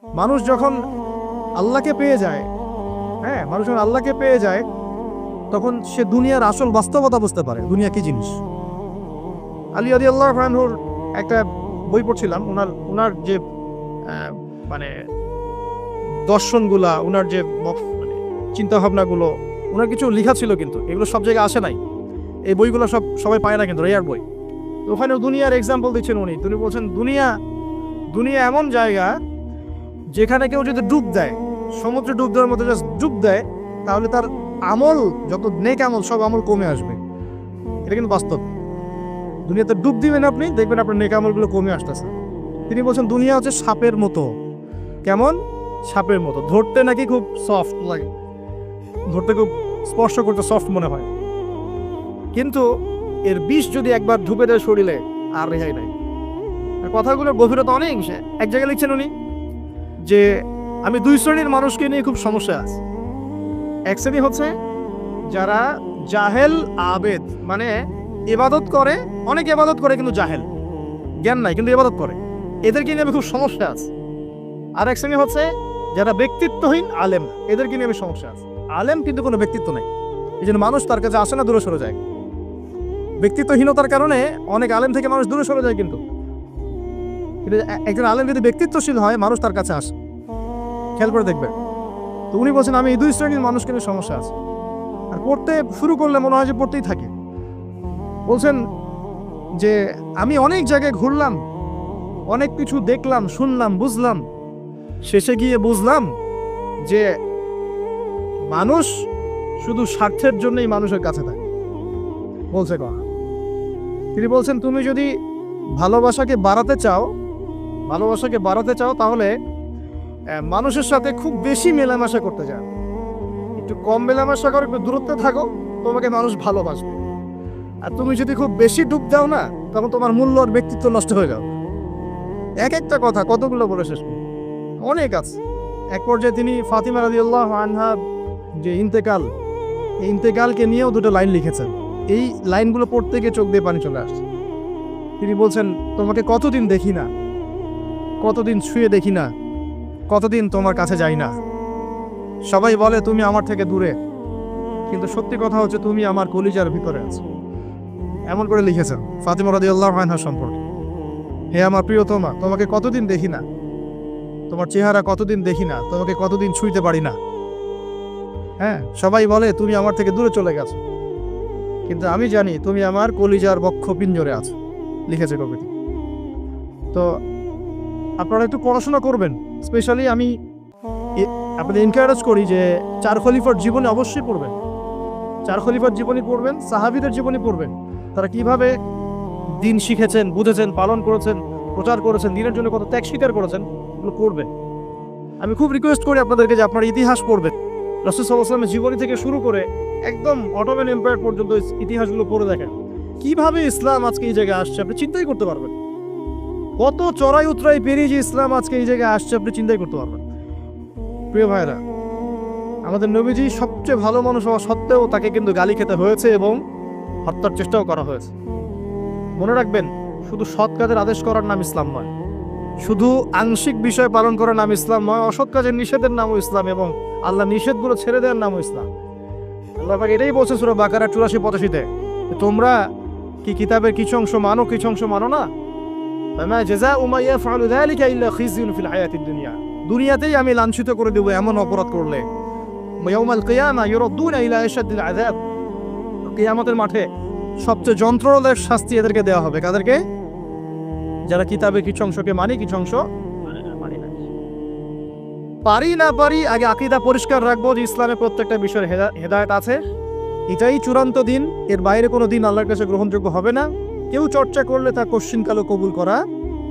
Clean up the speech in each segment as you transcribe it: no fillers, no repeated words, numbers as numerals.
মানুষ যখন আল্লাহকে পেয়ে যায়, হ্যাঁ, মানুষ যখন আল্লাহকে পেয়ে যায় তখন সে দুনিয়ার আসল বাস্তবতা বুঝতে পারে, দুনিয়া কি জিনিস। আলী রাদিয়াল্লাহু আনহুর একটা বই পড়ছিলাম, ওনার যে মানে দর্শনগুলা, ওনার যে মানে চিন্তাভাবনাগুলো, ওনার কিছু লেখা ছিল, কিন্তু এগুলো সব জায়গায় আসে নাই। এই বইগুলো সবাই পায় না, কিন্তু রেয়ার বই। তো ওখানে দুনিয়ার এক্সাম্পল দিচ্ছেন তিনি বলছেন দুনিয়া এমন জায়গা যেখানে কেউ যদি ডুব দেয়, সমুদ্রে ডুব দেওয়ার মতো জাস্ট ডুব দেয়, তাহলে তার আমল, যত নেক আমল, সব আমল কমে আসবে। এটা কিন্তু বাস্তব। দুনিয়াতে ডুব দিবেন আপনি, দেখবেন আপনার নেক আমলগুলো কমে আসতেছে। তিনি বলছেন দুনিয়া হচ্ছে সাপের মতো। কেমন? সাপের মতো। ধরতে নাকি খুব সফট লাগে, ধরতে খুব স্পর্শ করতে সফট মনে হয়, কিন্তু এর বিষ যদি একবার ঢুকে দেয় শরীরে, আর রেহাই নাই। আর কথাগুলোর গভীরতা অনেক। এক জায়গায় লিখছেন উনি যে আমি দুই শ্রেণীর মানুষকে নিয়ে খুব সমস্যা আছে। এক শ্রেণী হচ্ছে যারা জাহেল আবেদ, মানে ইবাদত করে, অনেক ইবাদত করে কিন্তু জাহেল, জ্ঞান নাই কিন্তু ইবাদত করে, এদেরকে নিয়ে আমি খুব সমস্যা আছে। আর এক শ্রেণী হচ্ছে যারা ব্যক্তিত্বহীন আলেম, এদেরকে নিয়ে আমি সমস্যা আছে। আলেম কিন্তু কোনো ব্যক্তিত্ব নেই, এই জন্য মানুষ তার কাছে আসে না, দূরে সরে যায়। ব্যক্তিত্বহীনতার কারণে অনেক আলেম থেকে মানুষ দূরে সরে যায়, কিন্তু একজন আলেম যদি ব্যক্তিত্বশীল হয়, মানুষ তার কাছে আসে। খেয়াল করে দেখবেন। তো উনি বলছেন আমি এই দুই শ্রেণীর মানুষকে নিয়ে সমস্যা আছে, আর পড়তে শুরু করলে মনে হয় যে পড়তেই থাকে। বলছেন যে আমি অনেক জায়গায় ঘুরলাম, অনেক কিছু দেখলাম, শুনলাম, বুঝলাম, শেষে গিয়ে বুঝলাম যে মানুষ শুধু স্বার্থের জন্যই মানুষের কাছে থাকে। বলছে কথা, তিনি বলছেন তুমি যদি ভালোবাসাকে বাড়াতে চাও তাহলে মানুষের সাথে খুব বেশি মেলামেশা করতে যাও, একটু কম মেলামেশা করো, একটু দূরত্বে থাকো, তোমাকে মানুষ ভালোবাসবে। আর তুমি যদি খুব বেশি ডুব দাও না, তখন তোমার মূল্য আর ব্যক্তিত্ব নষ্ট হয়ে যাও। এক একটা কথা কতগুলো বলে শেষ করুন, অনেক আছে। এক পর্যায়ে তিনি ফাতিমা রাদিয়াল্লাহু আনহা যে ইন্তেকাল, এই ইন্তেকালকে নিয়েও দুটো লাইন লিখেছেন। এই লাইনগুলো পড়তে গিয়ে চোখ দিয়ে পানি চলে আসছে। তিনি বলছেন তোমাকে কতদিন দেখি না, কতদিন ছুঁয়ে দেখি না, কতদিন তোমার কাছে যাই না। সবাই বলে তুমি আমার থেকে দূরে, কিন্তু সত্যি কথা হচ্ছে তুমি আমার কলিজার ভিতরে আছো। এমন করে লিখেছেন ফাতিমা রাদিয়াল্লাহু আনহা সম্পর্কে। হে আমার প্রিয়তমা, তোমাকে কতদিন দেখি না, তোমার চেহারা কতদিন দেখি না, তোমাকে কতদিন ছুঁইতে পারি না। হ্যাঁ, সবাই বলে তুমি আমার থেকে দূরে চলে গেছো, কিন্তু আমি জানি তুমি আমার কলিজার বক্ষ পিঞ্জরে আছো। লিখেছে কবিতা। তো আপনারা একটু পড়াশোনা করবেন। স্পেশালি আমি আপনাদের এনকারেজ করি যে চার খলিফার জীবনী অবশ্যই পড়বেন। চার খলিফার জীবনী পড়বেন, সাহাবীদের জীবনী পড়বেন। তারা কিভাবে দিন শিখেছেন, বুঝেছেন, পালন করেছেন, প্রচার করেছেন, দিনের জন্য কত ত্যাগ স্বীকার করেছেন, এগুলো পড়বেন। আমি খুব রিকোয়েস্ট করি আপনাদেরকে যে আপনারা ইতিহাস পড়বেন। রাসূল সাল্লাল্লাহু আলাইহি ওয়াসাল্লামের জীবনী থেকে শুরু করে একদম অটোমান এম্পায়ার পর্যন্ত ইতিহাসগুলো পড়ে দেখেন। কিভাবে ইসলাম আজকে এই জায়গায় আসছে আপনি চিন্তাই করতে পারবেন। কত চড়াই উতরাই পেরিয়ে যে ইসলাম আজকে এই জায়গায় আসছে আপনি চিন্তাই করতে পারবেন। প্রিয় ভাইরা, আমাদের নবীজি সবচেয়ে ভালো মানুষ হওয়া সত্ত্বেও তাকে কিন্তু গালি খেতে হয়েছে এবং হত্যার চেষ্টাও করা হয়েছে। মনে রাখবেন, শুধু সৎ কাজের আদেশ করার নাম ইসলাম নয়, শুধু আংশিক বিষয় পালন করার নাম ইসলাম নয়, অসৎ কাজের নিষেধের নামও ইসলাম, এবং আল্লাহ নিষেধগুলো ছেড়ে দেওয়ার নামও ইসলাম। আল্লাহ পাক এটাই বলছে সূরা বাকারা 84-85-তে, তোমরা কি কিতাবের কিছু অংশ মানো, কিছু অংশ মানো না। ফামা জাযাউ মা ইয়াফআলু যালিকা ইল্লা খিজয়ুন ফিল হায়াতিদ দুনিয়া, দুনিয়াতেই আমি লাঞ্ছিত করে দেব এমন অপরাধ করলে। ইয়াউমাল কিয়ামা ইউরাদ্দুনা ইলা আশাদ্দিল আযাব, কিয়ামতের মাঠে সবচেয়ে যন্ত্রণাদায়ক শাস্তি এদেরকে দেওয়া হবে। কাদেরকে? যারা কিতাবের কিছু অংশকে মানি, কিছু অংশ মানি না। পারি না পারি, আগে আকীদা পরিষ্কার রাখবো যে ইসলামে প্রত্যেকটা বিষয়ের হেদায়েত আছে। এটাই চূড়ান্ত দিন, এর বাইরে কোনো দিন আল্লাহর কাছে গ্রহণযোগ্য হবে না। কেউ চর্চা করলে তা কোশ্চিনকালও কবুল করা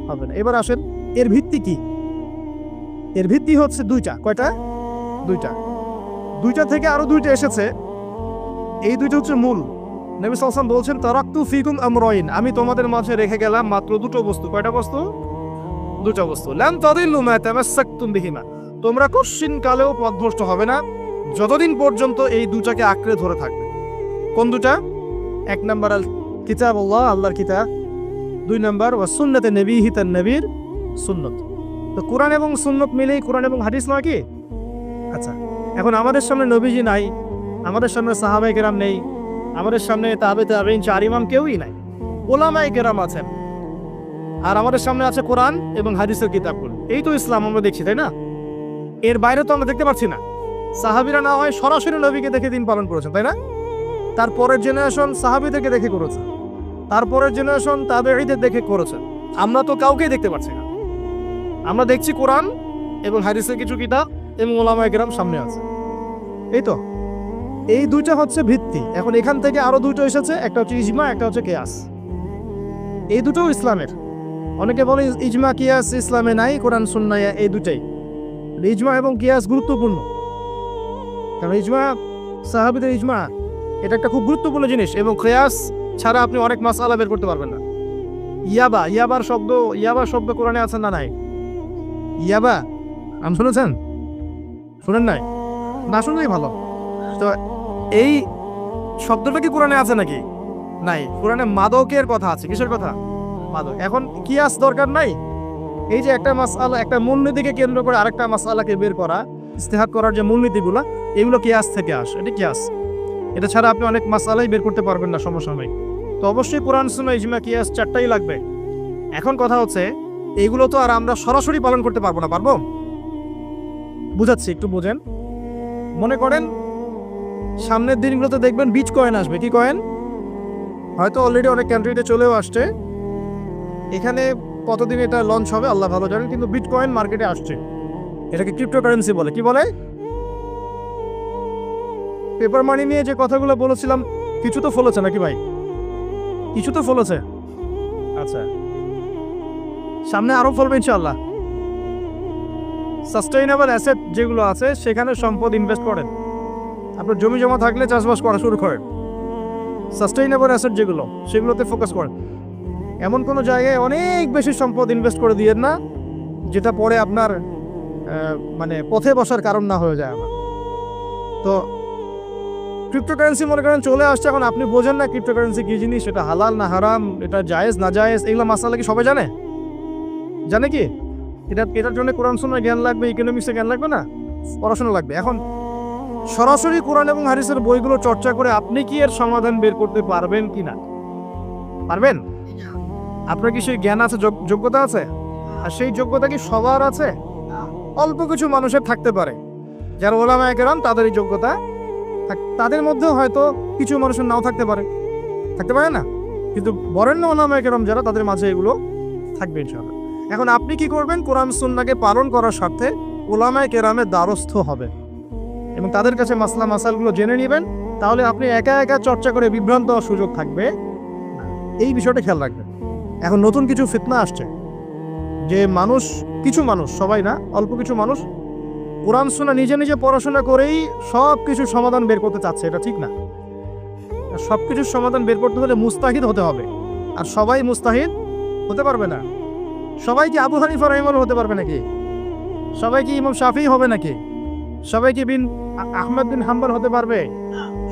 হবে না। এবার আসেন, এর ভিত্তি কি? এর ভিত্তি হচ্ছে দুইটা। কয়টা? দুইটা থেকে আরো দুইটা এসেছে। এই দুইটা হচ্ছে মূল। নবী সাল্লাল্লাহু আলাইহি ওয়াসাল্লাম বলছেন তারাকতু ফিকুম আমরাইন, আমি তোমাদের মাঝে রেখে গেলাম মাত্র দুটো বস্তু। কয়টা বস্তু? দুটো বস্তু। লান তাদিল্লু মা তামাসসাকতুম বিহিমা, তোমরা কোশ্চিনকালেও পথভ্রষ্ট হবে না যতদিন পর্যন্ত এই দুটাকে আঁকড়ে ধরে থাকবে। কোন দুটা? এক নাম্বার আল কিতাবুল্লাহ, আল্লাহর কিতাব। দুই নাম্বার ওয়া সুন্নাতে নবীহি, তার নবীর সুন্নত। তো কোরআন এবং সুন্নত মিলেই কোরআন এবং হাদিস নয় কি? আচ্ছা, এখন আমাদের সামনে নবীজি নাই, আমাদের সামনে সাহাবায়ে কেরাম নেই, আমাদের সামনে তাবেঈন চার ইমাম কেউই নাই, ওলামায়ে কেরাম আছেন, আর আমাদের সামনে আছে কোরআন এবং হাদিসের কিতাবগুলো। এই তো ইসলাম আমরা দেখছি, তাই না? এর বাইরে তো আমরা দেখতে পাচ্ছি না। সাহাবীরা না হয় সরাসরি নবীকে দেখে দিন পালন করেছেন, তাই না? তারপরের জেনারেশন সাহাবীদেরকে দেখে করেছে, তারপরের জেনারেশন তাবেঈদের দেখে করেছে। আমরা তো কাউকেই দেখতে পাচ্ছি না। আমরা দেখছি কোরআন এবং হাদিসের কিছু কিতাব এবং ওলামায়ে কেরাম সামনে আছে। এই তো, এই দুইটা হচ্ছে ভিত্তি। এখন এখান থেকে আরো দুটো এসেছে, একটা হচ্ছে ইজমা, একটা হচ্ছে কিয়াস। এই দুটোও ইসলামের। অনেকে বলে ইজমা কিয়াস ইসলামে নাই, কোরআন সুন্নাহ এই দুটাই। ইজমা এবং কিয়াস গুরুত্বপূর্ণ, কারণ ইজমা, সাহাবীদের ইজমা, এটা একটা খুব গুরুত্বপূর্ণ জিনিস। এবং কিয়াস ছাড়া আপনি অনেক মাসআলা বের করতে পারবেন না। ইয়াবার শব্দ কোরআনে আছে না নাই? ইয়াবা নাম শুনেছেন? শুনেন নাই? না শুনলেই ভালো। তো এই শব্দটা কি কোরআনে আছে নাকি? নাই। কোরআনে মাদকের কথা আছে। কিসের কথা? মাদক। এখন কিয়াস দরকার নাই। এই যে একটা মাসআলা, একটা মূলনীতিকে কেন্দ্র করে আরেকটা মাসআলাকে বের করা, ইস্তেহাদ করার যে মূলনীতিগুলো, এগুলো কিয়াস থেকে আসে। এটা কিয়াস। এটা ছাড়া আপনি অনেক মাসআলাই বের করতে পারবেন না সমসাময়িক। তো অবশ্যই কোরআন সুন্নাহ ইজমা কিয়াস চারটাই লাগবে। এখন কথা হচ্ছে, এইগুলো তো আর আমরা সরাসরি পালন করতে পারবো না। পারবো? বুঝাচ্ছি, একটু বোঝেন। মনে করেন সামনের দিনগুলোতে দেখবেন বিচ কয়েন আসবে। কি কয়েন? হয়তো অলরেডি অনেক কান্ট্রিতে চলেও আসছে। এখানে কতদিন এটা লঞ্চ হবে আল্লাহ ভালো জানেন, কিন্তু বিটকয়েন মার্কেটে আসছে। এটাকে ক্রিপ্টোকারেন্সি বলে। কি বলে? পেপার মানি নিয়ে যে কথাগুলো বলেছিলাম, কিছু তো ফলেছে নাকি ভাই? কিছু তো ফলেছে। আচ্ছা, সামনে আরো ফলবে ইনশাআল্লাহ। সাস্টেইনেবল অ্যাসেট যেগুলো আছে সেখানে সম্পদ ইনভেস্ট করেন। আপনার জমি জমা থাকলে চাষবাস করা শুরু করেন। সাস্টেইনেবল অ্যাসেট যেগুলো, সেগুলোতে ফোকাস করেন। এমন কোনো জায়গায় অনেক বেশি সম্পদ ইনভেস্ট করে দিয়েন না যেটা পরে আপনার মানে পথে বসার কারণ না হয়ে যায় আমার। তো ক্রিপ্টোকারেন্সি মনে করেন চলে আসছে, এখন আপনি বোঝেন না ক্রিপ্টোকারেন্সি কি জিনিস, সেটা হালাল না হারাম, এটা জায়েজ না জায়েজ, এগুলো মাসালা কি সবাই জানে? জানে কি? এটার জন্য কোরআন সুন্নাহ জ্ঞান লাগবে, ইকোনমিক্সে জ্ঞান লাগবে না, পড়াশোনা লাগবে। এখন সরাসরি কোরআন এবং হাদিসের বইগুলো চর্চা করে আপনি কি এর সমাধান বের করতে পারবেন কি না? পারবেন? আপনার কি সেই জ্ঞান আছে, যোগ্যতা আছে? আর সেই যোগ্যতা কি সবার আছে? অল্প কিছু মানুষের থাকতে পারে, যারা ওলামায়ে কেরাম, তাদের এই যোগ্যতা। তাদের মধ্যেও হয়তো কিছু মানুষের নাও থাকতে পারে না, কিন্তু বরেণ্য ওলামায়ে কেরাম যারা, তাদের মাঝে এগুলো থাকবে ইনশাআল্লাহ। এখন আপনি কি করবেন? কোরআন সুন্নাহকে পালন করার স্বার্থে ওলামায়ে কেরামের দ্বারস্থ হবে এবং তাদের কাছে মাসালগুলো জেনে নেবেন। তাহলে আপনি একা একা চর্চা করে বিভ্রান্ত হওয়ার সুযোগ থাকবে। এই বিষয়টা খেয়াল রাখবেন। এখন নতুন কিছু ফিতনা আসছে যে কিছু মানুষ, সবাই না, অল্প কিছু মানুষ কোরআন সুন্নাহ নিজে নিজে পড়াশোনা করেই সব কিছুর সমাধান বের করতে চাচ্ছে। এটা ঠিক না। সব কিছুর সমাধান বের করতে হলে মুস্তাহিদ হতে হবে, আর সবাই মুস্তাহিদ হতে পারবে না। সবাই কি আবু হানিফা রাহিমাহুল্লাহ হতে পারবে নাকি? সবাই কি ইমাম শাফিঈ হবে নাকি? সবাই কি আহমদ বিন হাম্বল হতে পারবে?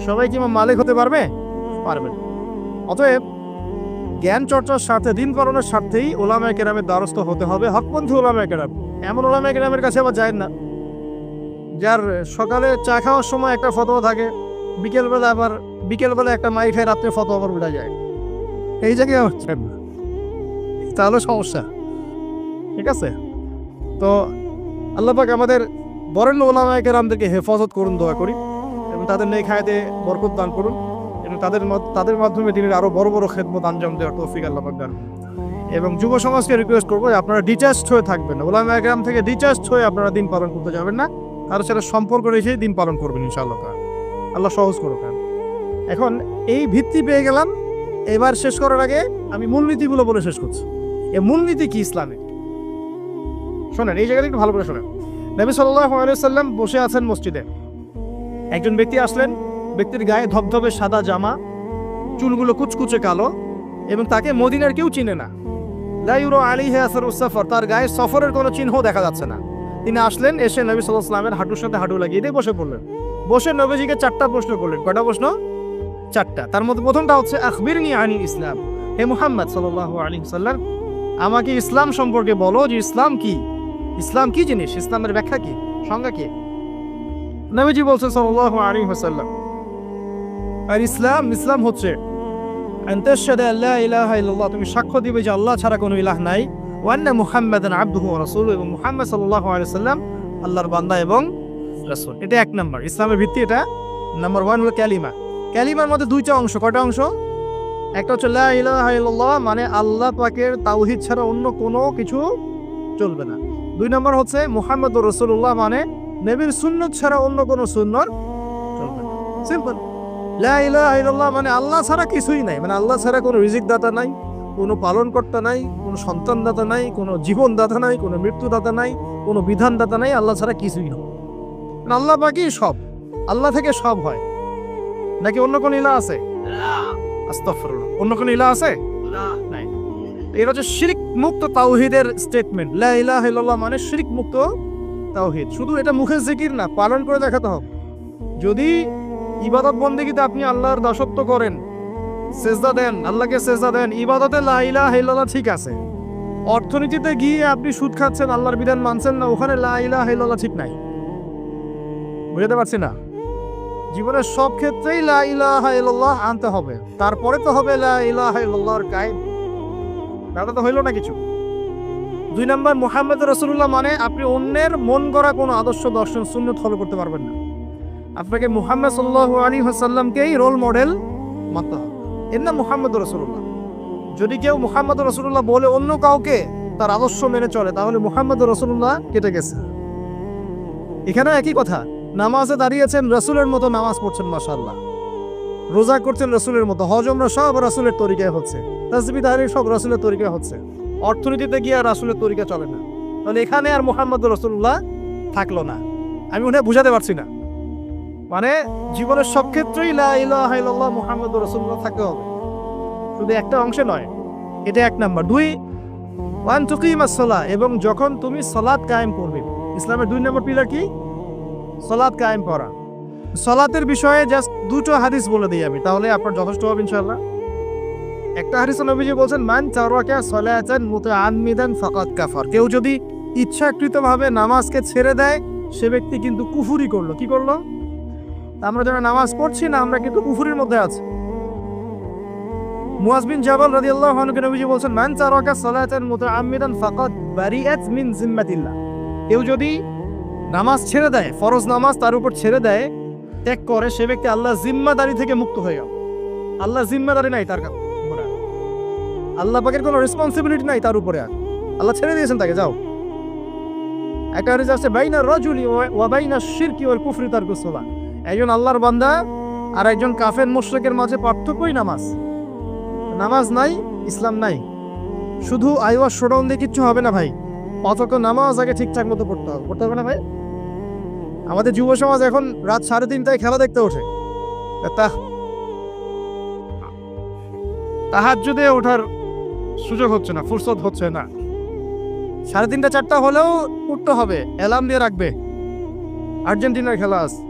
সবাই কি ইমাম মালিক হতে পারবে? পারবে। অতএব জ্ঞান চর্চার স্বার্থে, দিন পালনের স্বার্থেই ওলামায়ে কেরামের দ্বারস্থ হতে হবে। হকপন্থী ওলামায়ে কেরাম, এমন ওলামায়ে কেরামের কাছে আবার যায় না যার সকালে চা খাওয়ার সময় একটা ফতোয়া থাকে, বিকেলবেলা একটা মাই খায়, রাত্রে ফতোয়া আবার উঠে যায়। এই জায়গায় তাহলে সমস্যা। ঠিক আছে? তো আল্লাহ পাক আমাদের বরেণ্য ওলামায়ে কেরামদেরকে হেফাজত করুন, দোয়া করি, এবং তাদের নেক হায়াতে বরকত দান করুন, এবং তাদের মাধ্যমে দিনের আরো বড় বড় খেদমত আঞ্জাম দেওয়ার তৌফিক আল্লাহ পাক দান করুন। এবং যুব সমাজকে রিকোয়েস্ট করবো যে আপনারা ডিটাচড হয়ে থাকবেন, ওলামায়ে কেরাম থেকে ডিটাচড হয়ে আপনারা দিন পালন করতে যাবেন না, কারোর সাথে সম্পর্ক রেখে দিন পালন করবেন ইনশাআল্লাহ। আল্লাহ সহজ করুক। এখন এই ভিত্তি পেয়ে গেলাম, এবার শেষ করার আগে আমি মূলনীতিগুলো বলে শেষ করছি। এই মূলনীতি কি ইসলামে? শোনেন, এই জায়গাটা একটু ভালো করে শোনেন। নবী সাল্লাল্লাহু আলাইহি ওয়াসাল্লাম বসে আছেন মসজিদে। একজন ব্যক্তি আসলেন, ব্যক্তির গায়ে ধবধবে সাদা জামা, চুলগুলো কুচকুচে কালো, এবং তাকে মদিনার কেউ চিনে না। লা ইউরা আলাইহি আসারুস সাফর, তার গায়ে সফরের কোনো চিহ্ন দেখা যাচ্ছে না। তিনি আসলেন, এসে নবী সাল্লাল্লাহু আলাইহি ওয়াসাল্লামের হাঁটুর সাথে হাঁটু লাগিয়ে দিয়ে বসে পড়লেন। বসে নবীজিকে 4টা প্রশ্ন করলেন। কয়টা প্রশ্ন? 4টা। তার মধ্যে প্রথমটা হচ্ছে আখবিরনি আনিল ইসলাম, হে মুহাম্মদ সাল্লাল্লাহু আলাইহি ওয়াসাল্লাম, আমাকে ইসলাম সম্পর্কে বলো যে ইসলাম কি। ইসলাম কি জিনিস, ইসলামের ব্যাখ্যা কি, সংজ্ঞা কি? নবীজি বলছেন সাল্লাল্লাহু আলাইহি ওয়াসাল্লাম, আর ইসলাম হচ্ছে আন তাশহাদু আল্লা ইলাহা ইল্লাল্লাহ, তুমি সাক্ষ্য দিবে যে আল্লাহ ছাড়া কোনো ইলাহ নাই, ওয়া আন্না মুহাম্মাদান আবদুহু ওয়া রাসূলুহু, এবং মুহাম্মদ সাল্লাল্লাহু আলাইহি ওয়াসাল্লাম আল্লাহর বান্দা এবং রাসূল। এটা এক নাম্বার ইসলামের ভিত্তি। এটা নাম্বার 1 হলো কালিমা। কালিমার মধ্যে দুইটা অংশ। কয়টা অংশ? একটা হচ্ছে লা ইলাহা ইল্লাল্লাহ, মানে আল্লাহ পাকের তাওহীদ ছাড়া অন্য কোনো কিছু চলবে না। 2 নম্বর হচ্ছে মুহাম্মদুর রাসূলুল্লাহ, মানে নবীর সুন্নাত ছাড়া অন্য কোনো সুন্নাত চলবে না। সিম্পল। লা ইলাহা ইল্লাল্লাহ মানে আল্লাহ ছাড়া কিছুই নাই, মানে আল্লাহ ছাড়া কোনো রিজিক দাতা নাই, কোনো পালনকর্তা নাই, কোনো সন্তান দাতা নাই, কোনো জীবন দাতা নাই, কোনো মৃত্যু দাতা নাই, কোনো বিধান দাতা নাই, আল্লাহ ছাড়া কিছুই না। মানে আল্লাহ পাকই সব, আল্লাহ থেকে সব হয়। নাকি অন্য কোনো ইলাহ আছে? আস্তাগফিরুল্লাহ, অন্য কোনো ইলাহ আছে? নাই। এটা হচ্ছে শিরক মুক্ত তাওহীদের স্টেটমেন্ট। লা ইলাহা ইল্লাল্লাহ মানে শিরক মুক্ত তাওহীদ। শুধু এটা মুখের জিকির না, পালন করে দেখাতে হবে। যদি ইবাদত বন্দেগীতে আপনি আল্লাহর দাসত্ব করেন, সেজদা দেন, আল্লাহকে সেজদা দেন, ইবাদতে লা ইলাহা ইল্লাল্লাহ ঠিক আছে। অর্থনীতিতে গিয়ে আপনি সুদ খাচ্ছেন, আল্লাহর বিধান মানছেন না, ওখানে লা ইলাহা ইল্লাল্লাহ ঠিক নাই। বুঝতে পারছি না? জীবনের সব ক্ষেত্রেই লা ইলাহা ইল্লাল্লাহ আনতে হবে, তারপরে তো হবে লা ইলাহা ইল্লাল্লাহর কায়েম। দাদা তো হইল না কিছু। 2 নম্বর মুহাম্মদ রাসূলুল্লাহ মানে আপনি অন্যের মন গড়া কোনো আদর্শ, দর্শন, সুন্নাত ফলো করতে পারবেন না। আপনাকে মুহাম্মদ সাল্লাল্লাহু আলাইহি ওয়াসাল্লামকেই রোল মডেল মানতে হবে। এর নাম মুহাম্মদ রাসূলুল্লাহ। যদি কেউ মুহাম্মদ রাসূলুল্লাহ বলে অন্য কাউকে তার আদর্শ মেনে চলে, তাহলে মুহাম্মদ রাসূলুল্লাহ কেটে গেছে। এখানে একই কথা। নামাজে দাঁড়িয়েছেন, রাসূলের মতো নামাজ পড়ছেন, মাশাআল্লাহ। রোজা করছেন রাসূলের মতো, হজ উমরা সব রাসূলের তরিকায় হচ্ছে, তাসবিহ তাহলিল সব রাসূলের তরিকায় হচ্ছে। অর্থনীতিতে গিয়ে আর রাসূলের তরিকা চলে না, তাহলে এখানে আর মুহাম্মদ রাসূলুল্লাহ থাকলো না। আমি মনে হয় বুঝাতে পারছি না। মানে জীবনের সব ক্ষেত্রেই লা ইলাহা ইল্লাল্লাহ মুহাম্মদুর রাসূলুল্লাহ থাকতে হবে, শুধু একটা অংশে নয়। এটা 1 নাম্বার। 2 ওয়ান তুকিমাস সালাহ, এবং যখন তুমি সালাত কায়েম করবে। ইসলামের 2 নম্বর পিলার কি? সালাত কায়েম করা। সালাতের বিষয়ে জাস্ট 2টো হাদিস বলে দিই আমি, তাহলে আপনার যথেষ্ট হবে ইনশাআল্লাহ। একটা হাদিসে নবীজি বলেন, মান তারাকা সালাতান মুতাআম্মিদান ফাকাদ কাফার। কেউ যদি ইচ্ছাকৃতভাবে নামাজকে ছেড়ে দেয়, সে ব্যক্তি কিন্তু কুফরি করলো। কি করলো? আমরা যারা নামাজ পড়ছি না, আমরা কিন্তু কুফরির মধ্যে আছি। মুয়াজ বিন জাবাল রাদিয়াল্লাহু আনহু নবীজি বলেন, মান তারাকা সালাতান মুতাআম্মিদান ফাকাদ বারিআত মিন জিম্মাতিল্লাহ। কেউ যদি নামাজ ছেড়ে দেয়, ফরজ নামাজ তার উপর ছেড়ে দেয়, ত্যাগ করে, সে ব্যক্তি আল্লাহর জিম্মাদারি থেকে মুক্ত হয়ে গেল। আল্লাহর জিম্মাদারি নাই তার উপরে, আল্লাহ পাকের কোনো রেসপন্সিবিলিটি নাই তার উপরে। আল্লাহ ছেড়ে দিয়েছেন তাকে, যাও। একটা হাদিস আছে, বাইনা রাজুলি ওয়া বাইনা শিরকি ওয়াল কুফরি তারকুস সালাহ। একজন আল্লাহর বান্দা আর একজন কাফের মুশরিকের মাঝে পার্থক্যই নামাজ। নামাজ নাই, ইসলাম নাই। শুধু আইওয়াজ শোডাউন দিয়ে কিচ্ছু হবে না ভাই। অতক নামাজ আগে ঠিকঠাক মতো পড়তে হবে। পড়তে হবে না ভাই? আমাদের যুব সমাজ এখন রাত 3:30টায় খেলা দেখতে ওঠে। তাহাজ্জুদে ওঠার সুযোগ হচ্ছে না, ফুরসত হচ্ছে না। 3:30 4টা হলেও উঠতে হবে, অ্যালার্ম দিয়ে রাখবে, আর্জেন্টিনার খেলা আছে।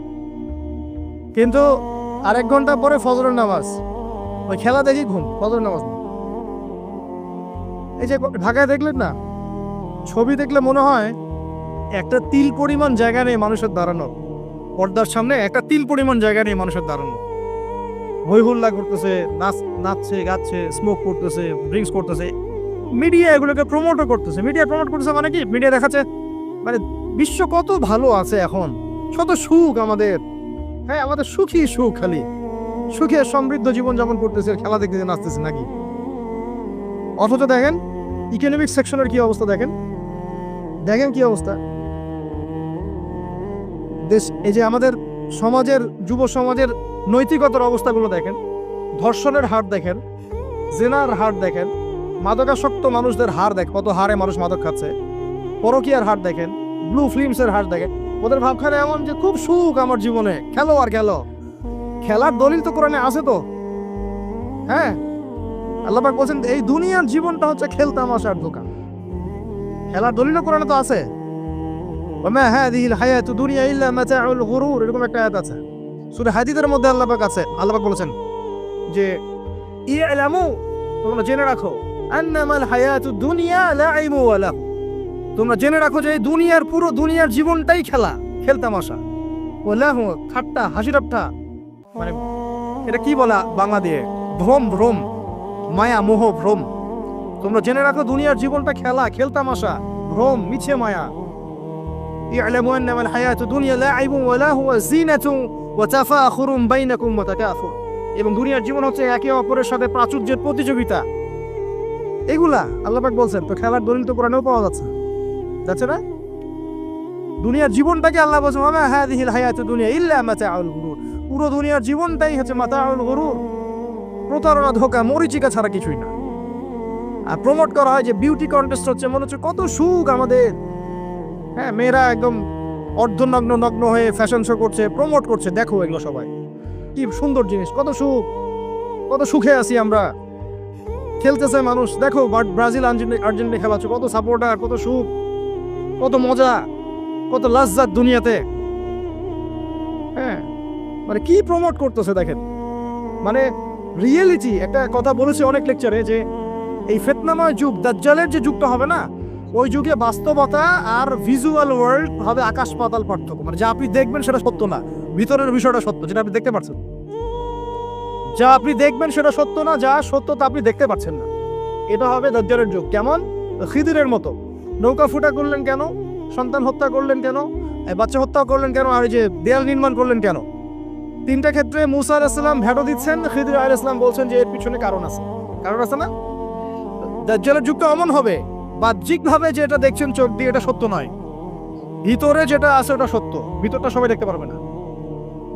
কিন্তু আরেক ঘন্টা পরে ফজরের নামাজ, ওই খেলা দেখি ঘুম, ফজরের নামাজ নেই। এই যে ঢাকায় দেখলেন না, ছবি দেখলে মনে হয় একটা তিল পরিমাণ জায়গা নেই মানুষের দাঁড়ানো। পর্দার সামনে একটা তিল পরিমাণ জায়গা নেই মানুষের দাঁড়ানো। হই হুল্লা করতেছে, নাচছে, গাচ্ছে, স্মোক করতেছে, ড্রিঙ্কস করতেছে। মিডিয়া এগুলোকে প্রমোটও করতেছে। মিডিয়া প্রমোট করতেছে মানে কি? মিডিয়া দেখাচ্ছে মানে বিশ্ব কত ভালো আছে এখন, কত সুখ আমাদের। হ্যাঁ, আমাদের সুখী সুখ, খালি সুখে সমৃদ্ধ জীবন যাপন করতেছে, খেলা দেখতে নাচতেছে নাকি? অথচ দেখেন ইকোনমিক সেকশনের কি অবস্থা, দেখেন কি অবস্থা দেশ। এই যে আমাদের সমাজের, যুব সমাজের নৈতিকতার অবস্থাগুলো দেখেন, ধর্ষণের হার দেখেন, জেনার হার দেখেন, মাদকাসক্ত মানুষদের হার দেখেন, কত হারে মানুষ মাদক খাচ্ছে, পরকীয়ার হার দেখেন, ব্লু ফিল্মসের হার দেখেন। ওদের ভাবখানে এমন যে খুব সুখ আমার জীবনে, খেলো আর খেলো। খেলার দলিল তো কোরআনে আছে তো। হ্যাঁ, আল্লাহ পাক বলছেন এই দুনিয়ার জীবনটা হচ্ছে খেলতামাশার দোকান। খেলার দলিল কোরআনে তো আছে। ওমা হাযিহিল হায়াতু দুনিয়া ইল্লা মাতাউল গুরুর, এরকম একটা আয়াত আছে সূরা হাদীদের মধ্যে। আল্লাহ পাক আছে, আল্লাহ পাক বলেছেন যে ইলামু, তোমরা জেনে রাখো, আন্নামাল হায়াতু দুনিয়া লাইবু ওয়া লাহু, তোমরা জেনে রাখো যে এই দুনিয়ার পুরো দুনিয়ার জীবনটাই খেলা, খেলতামাশা, ওলাহ, ঠাট্টা, হাসি ঠাট্টা, মানে এটা কি বলা বাংলা দিয়ে, ভ্রম, ভ্রম, মায়া, মোহ, ভ্রম। তোমরা জেনে রাখো দুনিয়ার জীবনটা খেলা, খেলতামাশা, ভ্রম, মিছে মায়া। ই'লামু আন্নামাল হায়াতুদ দুনিয়া লা'ইবুন ওয়া লাহু ওয়া যিনাতুন ওয়া তাফাখুরুন বাইনাকুম ওয়া তাকাসুর। এবং দুনিয়ার জীবন হচ্ছে একে অপরের সাথে প্রাচুর্যের প্রতিযোগিতা। এগুলা আল্লাহ পাক বলছেন, তো খেলার দলিল তো কোরআনেও পাওয়া যাচ্ছে না? দুনিয়ার জীবনটাকে আল্লাহ বলছেন ওয়া মা হাযিহিল হায়াতুদ দুনিয়া ইল্লা মাতাউল গুরুর। পুরো দুনিয়ার জীবনটাই হচ্ছে মাতাউল গুরুর, প্রতারণা, ধোঁকা, মরিচিকা ছাড়া কিছুই না। আর প্রমোট করা হয় যে বিউটি কন্টেস্ট হচ্ছে, মনে হচ্ছে কত সুখ আমাদের। হ্যাঁ, মেয়েরা একদম অর্ধনগ্ন নগ্ন হয়ে ফ্যাশন শো করছে, প্রমোট করছে, দেখো এগুলো সবাই কি সুন্দর জিনিস, কত সুখ, কত সুখে আছি আমরা। খেলতেছে মানুষ, দেখো ব্রাজিল আর্জেন্টিনা খেলা হচ্ছে, কত সাপোর্টার, কত সুখ, কত মজা, কত লাজ্জাত দুনিয়াতে। হ্যাঁ, মানে কি প্রমোট করতেছে দেখেন। মানে রিয়েলিটি, একটা কথা বলেছে অনেক লেকচারে যে এই ফিতনাময় যুগ, দাজ্জালের যে যুগটা হবে না, ওই যুগে বাস্তবতা আর ভিজুয়াল ওয়ার্ল্ড হবে আকাশ পাতাল পার্থক্য। মানে যা আপনি দেখবেন সেটা সত্য না, ভিতরের বিষয়টা সত্য, যেটা আপনি দেখতে পাচ্ছেন। যা আপনি দেখবেন সেটা সত্য না, যা সত্য তা আপনি দেখতে পাচ্ছেন না। এটা হবে দাজ্জালের যুগ। কেমন? খিদিরের মতো। নৌকা ফুটা করলেন কেন? সন্তান হত্যা করলেন কেন? বাচ্চা হত্যা করলেন কেন? আর এই যে দেয়াল নির্মাণ করলেন কেন? তিনটা ক্ষেত্রে মুসা আলাইহিস সালাম ভেটো দিচ্ছেন, খিদির আলাইহিস সালাম বলছেন যে এর পিছনে কারণ আছে। কারণ আছে না? দাজ্জালের যুগটা এমন হবে, বাহ্যিকভাবে যেটা দেখছেন চোখ দিয়ে এটা সত্য নয়, ভিতরে যেটা আছে ওটা সত্য। ভিতরটা সবাই দেখতে পারবে না,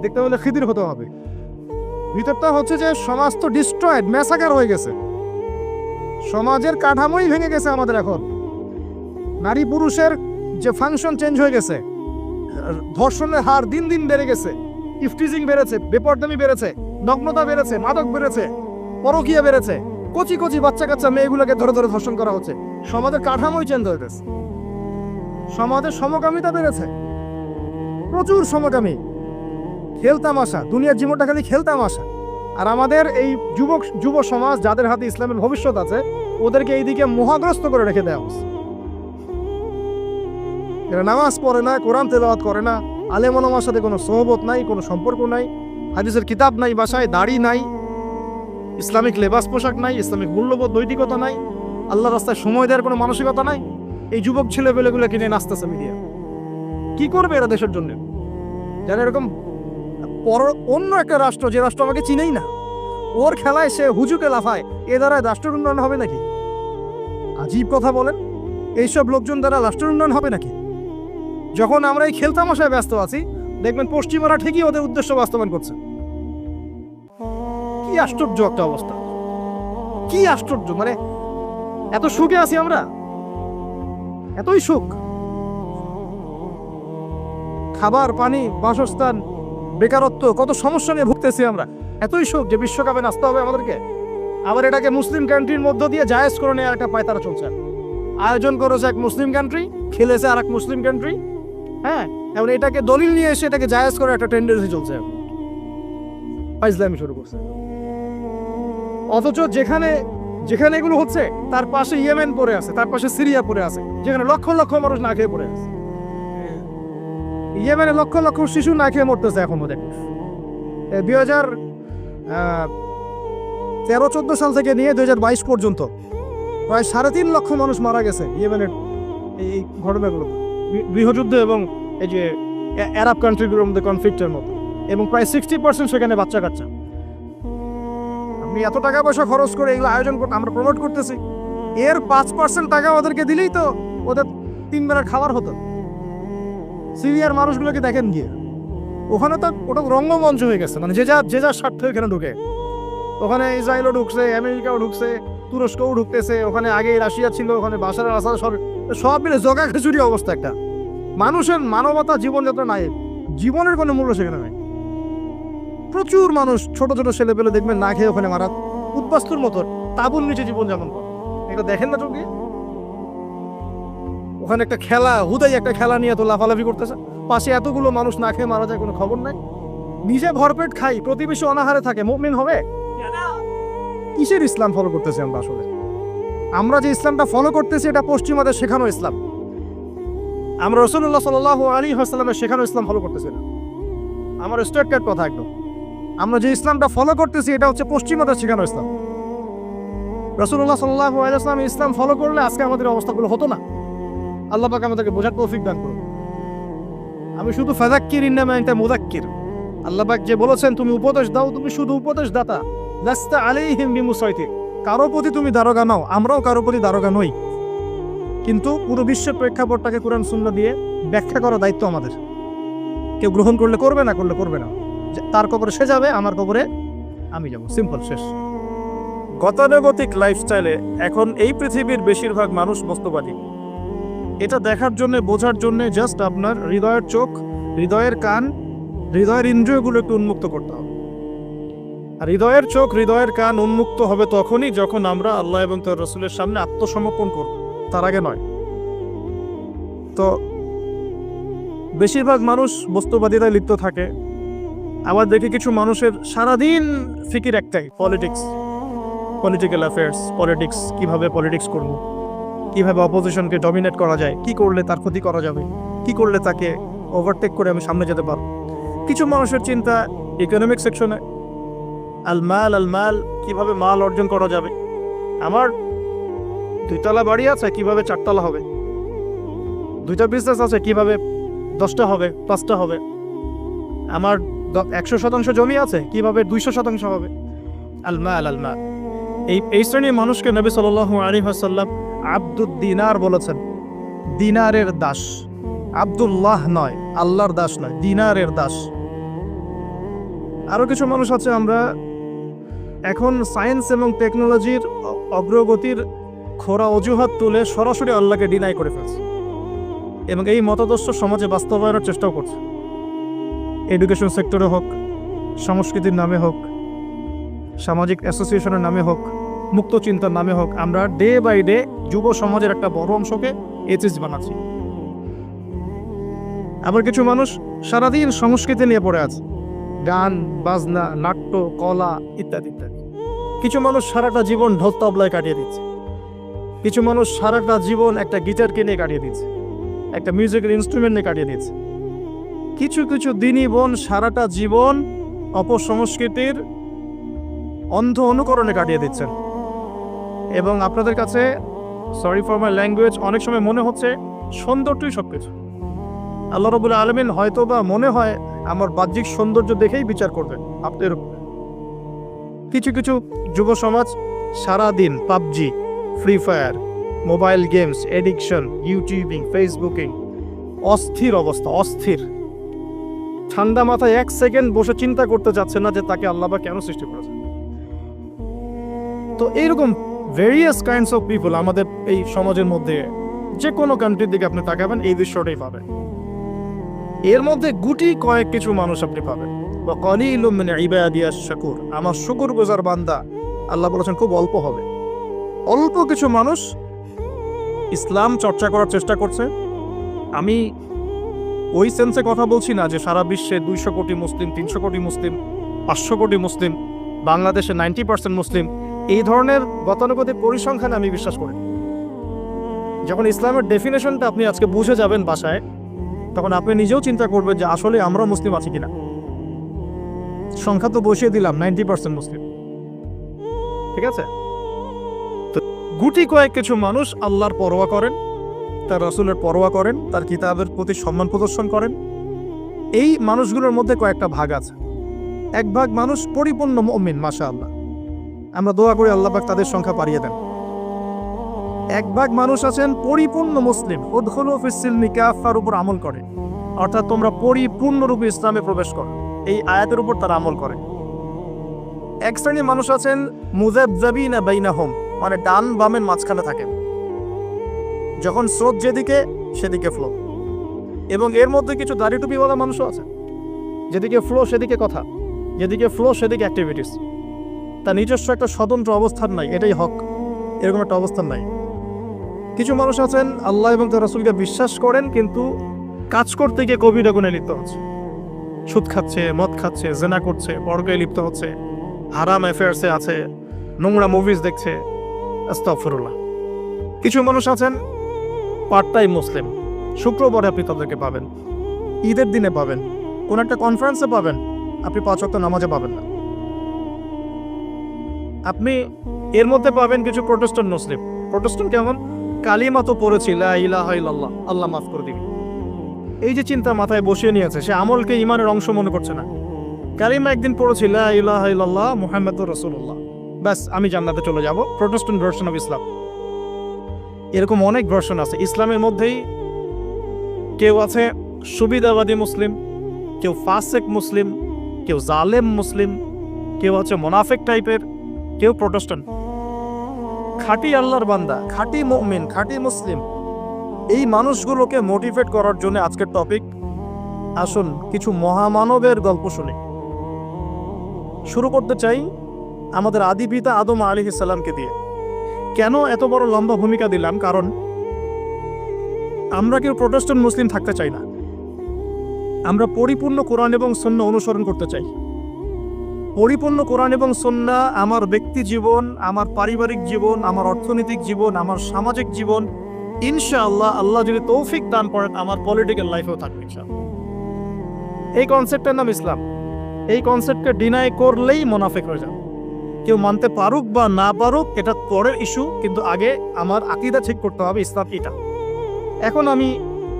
দেখতে হলে খিদির হতে হবে। ভিতরটা হচ্ছে যে সমাজ তো ডিস্ট্রয়েড, ম্যাসাকার হয়ে গেছে, সমাজের কাঠামোই ভেঙে গেছে আমাদের। এখন নারী পুরুষের যে ফাংশন চেঞ্জ হয়ে গেছে, ধর্ষণের হার দিন দিন বেড়ে গেছে, ইফটিজিং বেড়েছে, বেপরদামি বেড়েছে, নগ্নতা বেড়েছে, মাদক বেড়েছে, পরকীয়া বেড়েছে, কচি কচি বাচ্চা কাচ্চা মেয়েগুলোকে ধরে ধরে ধর্ষণ করা হচ্ছে। সমাজের কাঠামোই চেঞ্জ হয়ে গেছে, সমাজের সমকামিতা বেড়েছে, প্রচুর সমকামী, খেলতামাশা, দুনিয়ার জীবনটা খালি খেলতামাশা। আর আমাদের এই যুব সমাজ, যাদের হাতে ইসলামের ভবিষ্যৎ আছে, ওদেরকে এইদিকে মোহাগ্রস্ত করে রেখে দেওয়া হচ্ছে। এরা নামাজ পড়ে না, কোরআন তেলাওয়াত করে না, আলেম ওলামার সাথে কোনো সোহবত নাই, কোনো সম্পর্ক নাই, হাদিসের কিতাব নাই বাসায়, দাড়ি নাই, ইসলামিক লেবাস পোশাক নাই, ইসলামিক মূল্যবোধ নৈতিকতা নাই, আল্লাহর রাস্তায় সময় দেওয়ার কোনো মানসিকতা নাই। এই যুবক ছেলেপেলেগুলো কিনে নাচতেছে মিডিয়া। কি করবে এরা দেশের জন্য? যারা এরকম অন্য একটা রাষ্ট্র, যে রাষ্ট্র আমাকে চিনেই না, ওর খেলায় সে হুজুকে লাফায়, এ দ্বারা রাষ্ট্রের উন্নয়ন হবে নাকি? আজীব কথা বলেন, এইসব লোকজন দ্বারা রাষ্ট্রের উন্নয়ন হবে নাকি? যখন আমরা এই খেলতামশায় ব্যস্ত আছি, দেখবেন পশ্চিমারা ঠিকই ওদের উদ্দেশ্য বাস্তবায়ন করছে। কি আশ্চর্য একটা অবস্থা, কি আশ্চর্য! মানে এত সুখে আছি আমরা, এতই সুখ, খাবার, পানি, বাসস্থান, বেকারত্ব, কত সমস্যা নিয়ে ভুগতেছি আমরা, এতই সুখ যে বিশ্বকাপে নাচতে হবে আমাদেরকে। আবার এটাকে মুসলিম কান্ট্রির মধ্য দিয়ে জায়েজ করে নেওয়ার একটা পায়তারা চলছে। আয়োজন করেছে এক মুসলিম কান্ট্রি, খেলেছে আর এক মুসলিম কান্ট্রি। হ্যাঁ, এবং এটাকে দলিল নিয়ে এসে এটাকে জায়েজ করে একটা টেন্ডেন্সি চলছে, ফাইজলামি শুরু করছে। অথচ যেখানে যেখানে এগুলো হচ্ছে তার পাশে ইয়েমেন পড়ে আছে, তার পাশে সিরিয়া পড়ে আছে, যেখানে লক্ষ লক্ষ মানুষ না খেয়ে পড়ে আছে। ইয়েমেনে লক্ষ লক্ষ শিশু না খেয়ে মরতেছে এখন। ওদের 2013-14 সাল থেকে নিয়ে 2022 পর্যন্ত প্রায় 3.5 লক্ষ মানুষ মারা গেছে ইয়েমেনের এই ঘটনাগুলো, গৃহযুদ্ধ এবং এই যে আরব কান্ট্রিগুলোর মধ্যে কনফ্লিক্টের মতো, এবং প্রায় 60% সেখানে বাচ্চা কাচ্চা। আপনি এত টাকা পয়সা খরচ করে এগুলো আয়োজন করতে, আমরা প্রমোট করতেছি, এর 5% টাকা ওদেরকে দিলেই তো ওদের 3 বেলার খাবার হতো। সিরিয়ার মানুষগুলোকে দেখেন গিয়ে, ওখানে তো ওটা রঙ্গমঞ্চ হয়ে গেছে। মানে যে যার স্বার্থ এখানে ঢুকে, ওখানে ইসরায়েলও ঢুকছে, আমেরিকাও ঢুকছে, তুরস্কও ঢুকতেছে, ওখানে আগে রাশিয়া ছিল, ওখানে বাশার আল আসাদ, সব মিলে জগা খিচুড়ি অবস্থা একটা। মানুষের মানবতা, জীবনযাত্রা নাই, জীবনের কোনো মূল্য সেখানে নাই। প্রচুর মানুষ, ছোট ছোট ছেলে পেলে দেখবেন না খেয়ে ওখানে মারা, উদ্বাস্তুর মতো তাঁবুর নিচে জীবনযাপন করে। এটা দেখেন না চোখে? ওখানে একটা খেলা, হুদাই একটা খেলা নিয়ে এত লাফালাফি করতেছে, পাশে এতগুলো মানুষ না খেয়ে মারা যায়, কোনো খবর নাই। নিজে ভরপেট খাই, প্রতিবেশী অনাহারে থাকে, মুমিন হবে? কিসের ইসলাম ফলো করতেছি আমরা আসলে? আমরা যে ইসলামটা ফলো করতেছি এটা পশ্চিমাদের শেখানো ইসলাম। আমরা রাসূলুল্লাহ সাল্লাল্লাহু আলাইহি ওয়াসাল্লামের শেখানো ইসলাম ফলো করতেছি না। আমার স্ট্রেট কাট কথা একদম। আমরা যে ইসলামটা ফলো করতেছি এটা হচ্ছে পশ্চিমাদের শেখানো ইসলাম। রাসূলুল্লাহ সাল্লাল্লাহু আলাইহি ওয়াসাল্লাম ইসলাম ফলো করলে আজকে আমাদের অবস্থাগুলো হতো না। আল্লাহ পাক আমাদেরকে বোঝার তৌফিক দান করুন। আমি শুধু ফাযাক্কির ইন্নামা আনতা মুযাক্কির। আল্লাহ পাক যে বলেছেন তুমি উপদেশ দাও, তুমি শুধু উপদেশ দাতা, লাস্তা আলাইহিম বিমুসাইতির। কারো প্রতি তুমি দারোগা নাও, আমরাও কারো প্রতি দারোগা নই, কিন্তু পুরো বিশ্বের প্রেক্ষাপটটাকে কোরআন সুন্নাহ দিয়ে ব্যাখ্যা করার দায়িত্ব আমাদের। কেউ গ্রহণ করলে করবে, না করলে করবে না। তার কবরে সে যাবে, আমার কবরে আমি যাব, সিম্পল, শেষ। গতানুগতিক লাইফস্টাইলে এখন এই পৃথিবীর বেশিরভাগ মানুষ বস্তুবাদী। এটা দেখার জন্য, বোঝার জন্য জাস্ট আপনার হৃদয়ের চোখ, হৃদয়ের কান, হৃদয়ের ইন্দ্রিয়গুলো একটু উন্মুক্ত করতে হবে। আর হৃদয়ের চোখ, হৃদয়ের কান উন্মুক্ত হবে তখনই যখন আমরা আল্লাহ এবং তার রাসূলের সামনে আত্মসমর্পণ করব, তার আগে নয়। তো বেশিরভাগ মানুষ বস্তুবাদিতায় লিপ্ত থাকে। আবার দেখি কিছু মানুষের সারাদিন ফিকির একটাই, পলিটিক্স, পলিটিক্যাল অ্যাফেয়ার্স, পলিটিক্স, কিভাবে পলিটিক্স করব, কিভাবে অপোজিশনকে ডমিনেট করা যায়, কি করলে তার ক্ষতি করা যাবে, কি করলে তাকে ওভারটেক করে আমি সামনে যেতে পারব। কিছু মানুষের চিন্তা ইকোনমিক সেকশনে, আল মাল, কিভাবে মাল অর্জন করা যাবে। আমার 2 তলা বাড়ি আছে, কিভাবে 4 তলা হবে। 2টা বিজনেস আছে, কিভাবে 10টা হবে, 5টা হবে। আমার 100% জমি আছে, কিভাবে 200% হবে। আল মাল। এই শ্রেণীর মানুষকে নবী সাল্লাল্লাহু আলাইহি ওয়াসাল্লাম আব্দুদ দিনার বলেছেন, দিনারের দাস। আব্দুল্লাহ নয়, আল্লাহর দাস নয়, দিনারের দাস। আরো কিছু মানুষ আছে, আমরা এখন সায়েন্স এবং টেকনোলজির অগ্রগতির খোরা অজুহাত তুলে সরাসরি আল্লাহকে ডিনাই করে ফেলছে এবং এই মতাদর্শ সমাজে বাস্তবায়নের চেষ্টাও করছে। এডুকেশন সেক্টরে হোক, সংস্কৃতির নামে হোক, সামাজিক অ্যাসোসিয়েশনের নামে হোক, মুক্ত চিন্তার নামে হোক, আমরা ডে বাই ডে যুব সমাজের একটা বড় অংশকে এথিস্ট বানাচ্ছি। আবার কিছু মানুষ সারাদিন সংস্কৃতি নিয়ে পড়ে আছে, গান বাজনা, নাট্য, কলা ইত্যাদি ইত্যাদি। কিছু মানুষ সারাটা জীবন ঢোল তবলায় কাটিয়ে দিচ্ছে, কিছু মানুষ সারাটা জীবন একটা গিটারকে নিয়ে কাটিয়ে দিচ্ছে, একটা মিউজিক্যাল ইনস্ট্রুমেন্ট নিয়ে কাটিয়ে দিচ্ছে। কিছু কিছু দিনী বোন সারাটা জীবন অপসংস্কৃতির অন্ধ অনুকরণে কাটিয়ে দিচ্ছেন। এবং আপনাদের কাছে, সরি ফর মাই ল্যাঙ্গুয়েজ, অনেক সময় মনে হচ্ছে সৌন্দর্যই সবকিছু। আল্লাহ রাব্বুল আলামিন হয়তো বা মনে হয় আমার বাহ্যিক সৌন্দর্য দেখেই বিচার করবেন আপনাদের উপর। কিছু কিছু যুব সমাজ সারাদিন PUBG, free fire, mobile games, addiction, YouTubing, Facebooking, অস্থির অবস্থা, অস্থির। ঠান্ডা মাথায় 1 সেকেন্ড বসে চিন্তা করতে যাচ্ছে না যে তাকে আল্লাহ বা কেন সৃষ্টি করেছে। তো এইরকম ভেরিয়াস কাইন্ডস অফ পিপল আমাদের এই সমাজের মধ্যে, যে কোনো কান্ট্রির দিকে আপনি তাকাবেন এই দৃশ্যটাই পাবেন। এর মধ্যে গুটি কয়েক কিছু মানুষ আপনি পাবেন, ওয়া কালিলুম মিন ইবাদিয়াশ শাকুর, আমার শুকরগুজার বান্দা আল্লাহ বলেছেন খুব অল্প হবে। অল্প কিছু মানুষ ইসলাম চর্চা করার চেষ্টা করছে। আমি ওই সেন্সে কথা বলছি না যে সারা বিশ্বে 200 কোটি মুসলিম, 300 কোটি মুসলিম, 500 কোটি মুসলিম, বাংলাদেশে 90% মুসলিম। এই ধরনের গতানুগতিক পরিসংখ্যানে আমি বিশ্বাস করি। যখন ইসলামের ডেফিনেশনটা আপনি আজকে বুঝে যাবেন বাসায়, তখন আপনি নিজেও চিন্তা করবেন যে আসলে আমরা মুসলিম আছি কিনা। সংখ্যা তো বসিয়ে দিলাম 90% মুসলিম, ঠিক আছে। তো গুটি কয়েক কিছু মানুষ আল্লাহর পরোয়া করেন, তার রাসূলের পরোয়া করেন, তার কিতাবের প্রতি সম্মান প্রদর্শন করেন। এই মানুষগুলোর মধ্যে কয়েকটা ভাগ আছে। এক ভাগ মানুষ পরিপূর্ণ মুমিন, মাশাআল্লাহ, আমরা দোয়া করি আল্লাহ পাক তাদের সংখ্যা বাড়িয়ে দেন। এক ভাগ মানুষ আছেন পরিপূর্ণ মুসলিম, উদখুলু ফিস সিলমি কাফার উপর আমল করে, অর্থাৎ তোমরা পরিপূর্ণরূপে ইসলামে প্রবেশ করো, এই আয়াতের উপর তারা আমল করে। এক শ্রেণীর মানুষ আছেন মুযাবযাবিনা বাইনাহুম, মানে ডান বামের মাঝখানে থাকেন, যখন স্রোত যেদিকে সেদিকে ফ্লো। এবং এর মধ্যে কিছু দাড়ি টুপিওয়ালা মানুষও আছে, যেদিকে ফ্লো সেদিকে কথা, যেদিকে ফ্লো সেদিকে অ্যাক্টিভিটিস। তার নিজস্ব একটা স্বতন্ত্র অবস্থান নাই, এটাই হক, এরকম একটা অবস্থান নাই। কিছু মানুষ আছেন আল্লাহ এবং তার রাসূলকে বিশ্বাস করেন, কিন্তু কাজ করতে গিয়ে কবিরা গুনাহে লিপ্ত হচ্ছে, সুদ খাচ্ছে, মদ খাচ্ছে, জেনা করছে, পরকায়ে লিপ্ত হচ্ছে, হারাম অ্যাফেয়ার্সে আছে, নোংরা মুভিজ দেখছে, আস্তাগফিরুল্লাহ। কিছু মানুষ আছেন পার্ট টাইম মুসলিম, শুক্রবারে আপনি তাদেরকে পাবেন, ঈদের দিনে পাবেন, কোন একটা কনফারেন্সে পাবেন, আপনি 5 ওয়াক্ত নামাজে পাবেন না। আপনি এর মধ্যে পাবেন কিছু প্রোটেস্ট্যান্ট মুসলিম। প্রোটেস্ট্যান্ট কেমন? কালিমা তো পড়েছি, লা ইলাহা ইল্লাল্লাহ, আল্লাহ মাফ করে দিবি, এই যে চিন্তা মাথায় বসিয়ে নিয়েছে, সে আমলকে ইমানের অংশ মনে করছে না। কালিমা একদিন পড়েছি, লা ইলাহা ইল্লাল্লাহ মুহাম্মাদুর রাসূলুল্লাহ, ব্যাস আমি জান্নাতে চলে যাব। Protestant version of Islam. এরকম অনেক ভার্সন আছে ইসলামের মধ্যেই। কেউ আছে সুবিধাবাদী মুসলিম, কেউ ফাসেক মুসলিম, কেউ জালেম মুসলিম, কেউ হচ্ছে মোনাফেক টাইপের, কেউ প্রোটেস্ট্যান্ট। খাঁটি আল্লাহর বান্দা, খাঁটি মুমিন, খাঁটি মুসলিম, এই মানুষগুলোকে মোটিভেট করার জন্য আজকের টপিক। আসুন কিছু মহামানবের গল্প শুনে শুরু করতে চাই, আমাদের আদি পিতা আদম আলাইহিস সালামকে দিয়ে। কেন এত বড় লম্বা ভূমিকা দিলাম? কারণ আমরা কেউ প্রোটেস্ট্যান্ট মুসলিম থাকতে চাই না। আমরা পরিপূর্ণ কোরআন এবং সুন্নাহ অনুসরণ করতে চাই। পরিপূর্ণ কোরআন এবং সুন্নাহ আমার ব্যক্তি জীবন, আমার পারিবারিক জীবন, আমার অর্থনৈতিক জীবন, আমার সামাজিক জীবন, ইনশাআল্লাহ আল্লাহ যদি তৌফিক দান করেন আমার পলিটিক্যাল লাইফেও থাকবে ইনশাআল্লাহ। এই কনসেপ্টের নাম ইসলাম। এই কনসেপ্টকে ডিনাই করলেই মুনাফিক হয়ে যাবে। কেউ মানতে পারুক বা না পারুক এটা পরের ইস্যু, কিন্তু আগে আমার আকীদা ঠিক করতে হবে, ইসলাম এটা। এখন আমি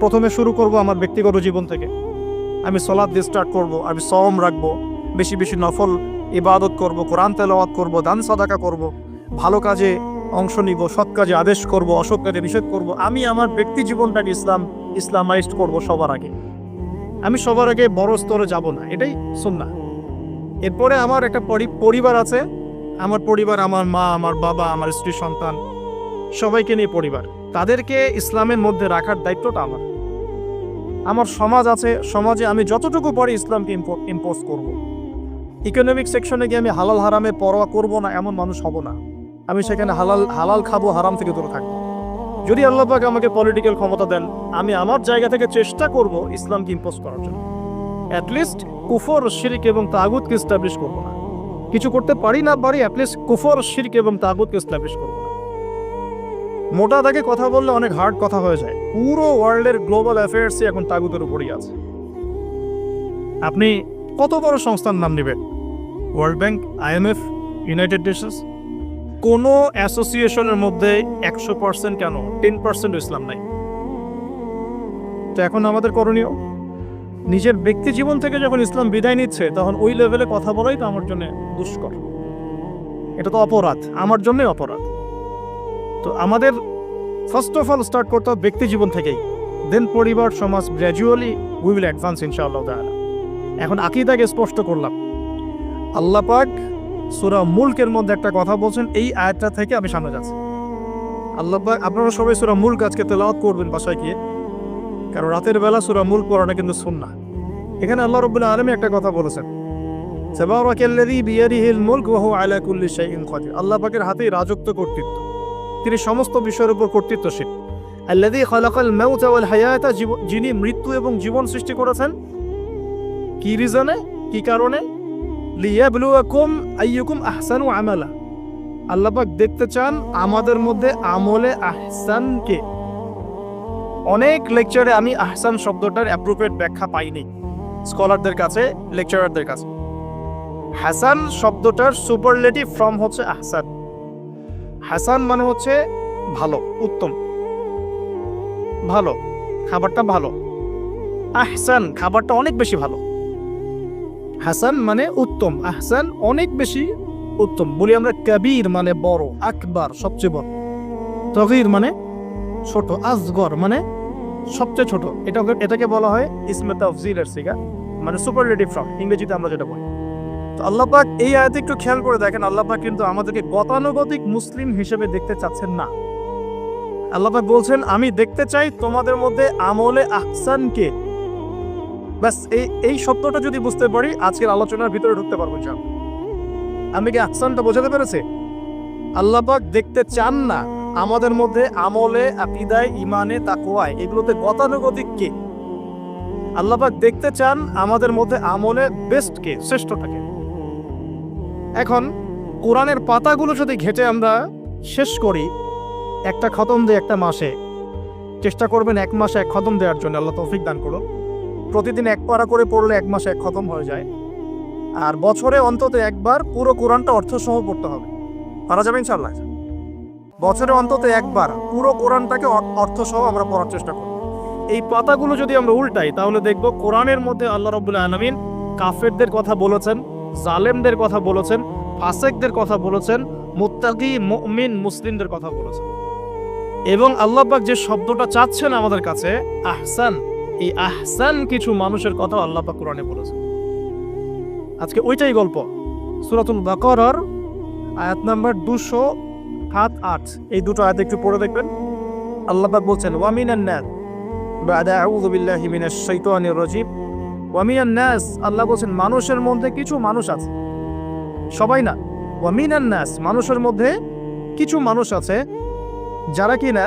প্রথমে শুরু করব আমার ব্যক্তিগত জীবন থেকে। আমি সালাত দিয়ে স্টার্ট করব, আমি সওম রাখবো, বেশি বেশি নফল ইবাদত করব, কোরআন তেলাওয়াত করব, দান সাদাকা করব, ভালো কাজে অংশ নিব, সৎ কাজে আদেশ করব, অসৎ কাজে নিষেধ করব। আমি আমার ব্যক্তি জীবনটাকে ইসলামাইজড করব সবার আগে। আমি সবার আগে বড় স্তরে যাব না, এটাই সুন্নাহ। এরপরে আমার একটা পরিবার আছে। আমার পরিবার, আমার মা, আমার বাবা, আমার স্ত্রী, সন্তান, সবাইকে নিয়ে পরিবার। তাদেরকে ইসলামের মধ্যে রাখার দায়িত্বটা আমার। আমার সমাজ আছে, সমাজে আমি যতটুকু পারি ইসলামকে ইম্পোজ করব। ইকোনমিক সেকশনে গিয়ে আমি হালাল হারামে পরোয়া করব না এমন মানুষ হব না। আমি সেখানে হালাল খাবো, হারাম থেকে দূরে থাকবো। যদি আল্লাহ পাক আমাকে পলিটিক্যাল ক্ষমতা দেন, আমি আমার জায়গা থেকে চেষ্টা করব ইসলামকে ইম্পোজ করার জন্য। অ্যাটলিস্ট কুফর, শিরক এবং তাগুতকে এস্টাবলিশ করব না। কিছু করতে পারি না পারি, অ্যাটলিস্ট কুফর, শিরক এবং তাগুতকে এস্টাবলিশ করব না। মোটা দাগে কথা বললে অনেক হার্ড কথা হয়ে যায়। পুরো ওয়ার্ল্ডের গ্লোবাল অ্যাফেয়ার্সই এখন তাগুতের উপরই আছে। আপনি কত বড় সংস্থার নাম নেবেন? World bank, IMF, United Nations, কোনো অ্যাসোসিয়েশনের মধ্যে 100% কেন 10% ইসলাম নাই। তো এখন আমাদের করণীয়, নিজের ব্যক্তি জীবন থেকে যখন ইসলাম বিদায় নিচ্ছে তখন ওই লেভেলে কথা বলাই তো আমার জন্য দুষ্কর। এটা তো অপরাধ, আমার জন্যই অপরাধ। তো আমাদের ফার্স্ট অফ অল স্টার্ট করতে হবে ব্যক্তি জীবন থেকেই, দেন পরিবার, সমাজ, গ্র্যাজুয়ালি উই উইল অ্যাডভান্স ইনশাআল্লাহ তাআলা। এখন আকীদাকে স্পষ্ট করলাম। আল্লাহ পাক সূরা মুলকের মধ্যে একটা কথা বলছেন, এই আয়াতটা থেকে আমি সামনে যাচ্ছি। আল্লাহ পাক, আপনারা সবাই সূরা মুলক আজকে তেলাওয়াত করবেন বাসায় গিয়ে, কারণ রাতের বেলা সূরা মুলক পড়াটা কিন্তু সুন্নাহ। এখানে আল্লাহ রাব্বুল আলামিন একটা কথা বলেছেন, তাবারাকাল্লাযী বিয়াদিহিল মুলক ওয়া হুয়া আলা কুল্লি শাইইন কাদির। আল্লাহ পাকের হাতেই রাজত্ব, কর্তৃত্ব, তিনি সমস্ত বিষয়ের উপর কর্তৃত্বশীল। আল্লাযী খালাকাল মাউতা ওয়াল হায়াতা, যিনি মৃত্যু এবং জীবন সৃষ্টি করেছেন। কি রিজনে, কি কারণে? লিয়াবলুয়াকুম আইয়ুকুম আহসানু আমালা। আল্লাহ পাক দেখতে চান আমাদের মধ্যে আমলে আহসানকে। অনেক লেকচারে আমি আহসান শব্দটার অ্যাপ্রোপ্রিয়েট ব্যাখ্যা পাইনি স্কলারদের কাছে, লেকচারারদের কাছে। হাসান শব্দটার সুপারলেটিভ ফর্ম হচ্ছে আহসান। হাসান মানে হচ্ছে ভালো, উত্তম, ভালো, খাবারটা ভালো। আহসান খাবারটা অনেক বেশি ভালো। হাসান মানে উত্তম, আহসান অনেক বেশি উত্তম। বলি আমরা কাবীর মানে বড়, আকবার সবচেয়ে বড়, তগীর মানে ছোট, আসগর মানে সবচেয়ে ছোট। এটাকে বলা হয় ইসমে তাফজিলের সিগা, মানে সুপারলেটিভ ফর্ম ইংরেজিতে আমরা যেটা বলি। তো আল্লাহ পাক এই আয়াতে একটু খেয়াল করে দেখেন, আল্লাহ পাক কিন্তু আমাদেরকে গতানুগতিক মুসলিম হিসেবে দেখতে চাচ্ছেন না। আল্লাহ পাক বলছেন, আমি দেখতে চাই তোমাদের মধ্যে আমলে আহসানকে। ব্যাস এই শব্দটা যদি বুঝতে পারি আজকের আলোচনার ভিতরে ঢুকতে পারবো। আমি কি আহসানটা বোঝাতে পেরেছি? আল্লাহ পাক দেখতে চান না আমাদের মধ্যে আমলে, আকীদায়, ঈমানে, তাকওয়ায়, এগুলোতে গতানুগতিক কে। আল্লাহ পাক দেখতে চান আমাদের মধ্যে আমলে বেস্ট কে, শ্রেষ্ঠটাকে। এখন কোরআনের পাতাগুলো যদি ঘেটে আমরা শেষ করি, একটা খতম দিয়ে একটা মাসে, চেষ্টা করবেন 1 মাসে 1 খতম দেওয়ার জন্য, আল্লাহ তৌফিক দান করুন। প্রতিদিন 1 পারা করে পড়লে 1 মাসে 1 খতম হয়ে যায়। আর বছরে অন্তত একবার পুরো কোরআনটা অর্থসহ পড়তে হবে। পারা যাবে ইনশাআল্লাহ? বছরে অন্তত একবার পুরো কোরআনটাকে অর্থসহ আমরা পড়ার চেষ্টা করব। এই পাতাগুলো যদি আমরা উল্টাই তাহলে দেখব কোরআনের মধ্যে আল্লাহ রাব্বুল আলামিন কাফেরদের কথা বলেছেন, জালেমদের কথা বলেছেন, ফাসিকদের কথা বলেছেন, মুত্তাকি মুমিন মুসলিমদের কথা বলেছেন। এবং আল্লাহ পাক যে শব্দটা চাচ্ছেন আমাদের কাছে আহসান, এই আহসান কিছু মানুষের কথা আল্লাহ পাক কোরআনে বলেছেন। আজকে ওইটাই গল্প। সূরাতুল বাকারার আয়াত নাম্বার 207-8 এই দুটো আয়াত একটু পড়ে দেখবেন। আল্লাহ পাক বলছেন ওয়া মিনান নাস বাদা আউযু বিল্লাহি মিনাশ শাইতানির রাজিম। ওয়া মিনান নাস, আল্লাহ বলছেন মানুষের মধ্যে কিছু মানুষ আছে, সবাই না। ওয়া মিনান নাস, মানুষের মধ্যে কিছু মানুষ আছে যারা কিনা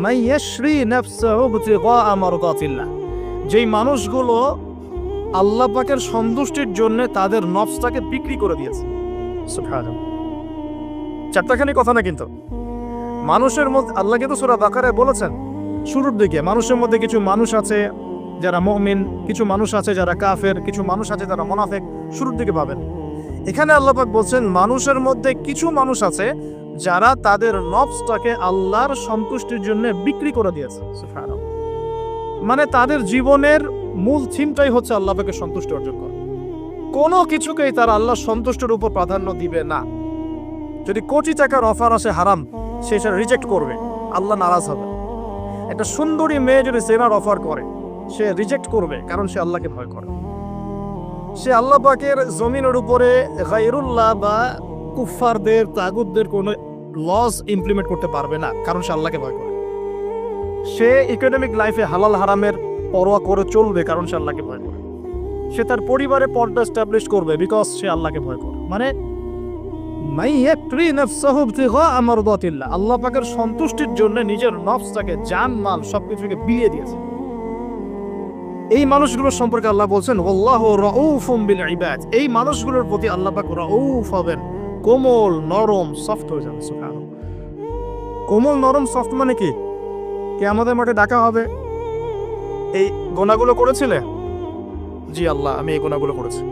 মাইয়াশরি নাফসাহু বিতিগা মারদাতিল্লাহ, যেই মানুষগুলো আল্লাহ পাকের সন্তুষ্টির জন্য তাদের নফসটাকে বিক্রি করে দিয়েছে। সুবহানাল্লাহ, চারটাখানি কথা না কিন্তু। মানুষের মধ্যে আল্লাহ কিন্তু সূরা বাকারায় বলেছেন শুরুর দিকে মানুষের মধ্যে কিছু মানুষ আছে যারা মুমিন, কিছু মানুষ আছে যারা কাফের, কিছু মানুষ আছে যারা মুনাফিক, শুরুর দিকে পাবেন। এখানে আল্লাহ পাক বলছেন মানুষের মধ্যে কিছু মানুষ আছে যারা তাদের নফসটাকে আল্লাহর সন্তুষ্টির জন্য বিক্রি করে দিয়েছে। সুবহানাল্লাহ, মানে তাদের জীবনের মূল থিমটাই হচ্ছে আল্লাহ পাকের সন্তুষ্টি অর্জন করা। কোনো কিছুকেই তারা আল্লাহর সন্তুষ্টির উপর প্রাধান্য দিবে না। যদি কোটি টাকার অফার আসে হারাম, সে সেটা রিজেক্ট করবে, আল্লাহ নারাজ হবে। একটা সুন্দরী মেয়ে যদি জেনার অফার করে, সে রিজেক্ট করবে, কারণ সে আল্লাহকে ভয় করে। সে আল্লাহ পাকের জমিনের উপরে গায়রুল্লাহ বা কুফফারদের তাগুতদের কোনো লস ইমপ্লিমেন্ট করতে পারবে না, কারণ সে আল্লাহকে ভয় করে। সে ইকোনমিক লাইফে হালাল হারামের পরোয়া করে চলবে, কারণ সে আল্লাহকে ভয় করে। সে তার পরিবারে পর্দা এস্টাবলিশ করবে, বিকজ সে আল্লাহকে ভয় করে। মানে আল্লাহ পাকের সন্তুষ্টির জন্য নিজের নফসটাকে, জান মাল সবকিছুকে বিলিয়ে দিয়েছে। এই মানুষগুলোর সম্পর্কে আল্লাহ বলছেন ওয়াল্লাহু রাউফুম বিল ইবাদ, এই মানুষগুলোর প্রতি আল্লাহ পাক রাউফ হবেন, কোমল নরম সফট হয়ে যাবে। সুবহানাল্লাহ, কোমল নরম সফট মানে কি? কিয়ামতের মাঠে ডাকা হবে, এই গুনাহগুলো করেছিলে? জি আল্লাহ, আমি এই গুনাহগুলো করেছি।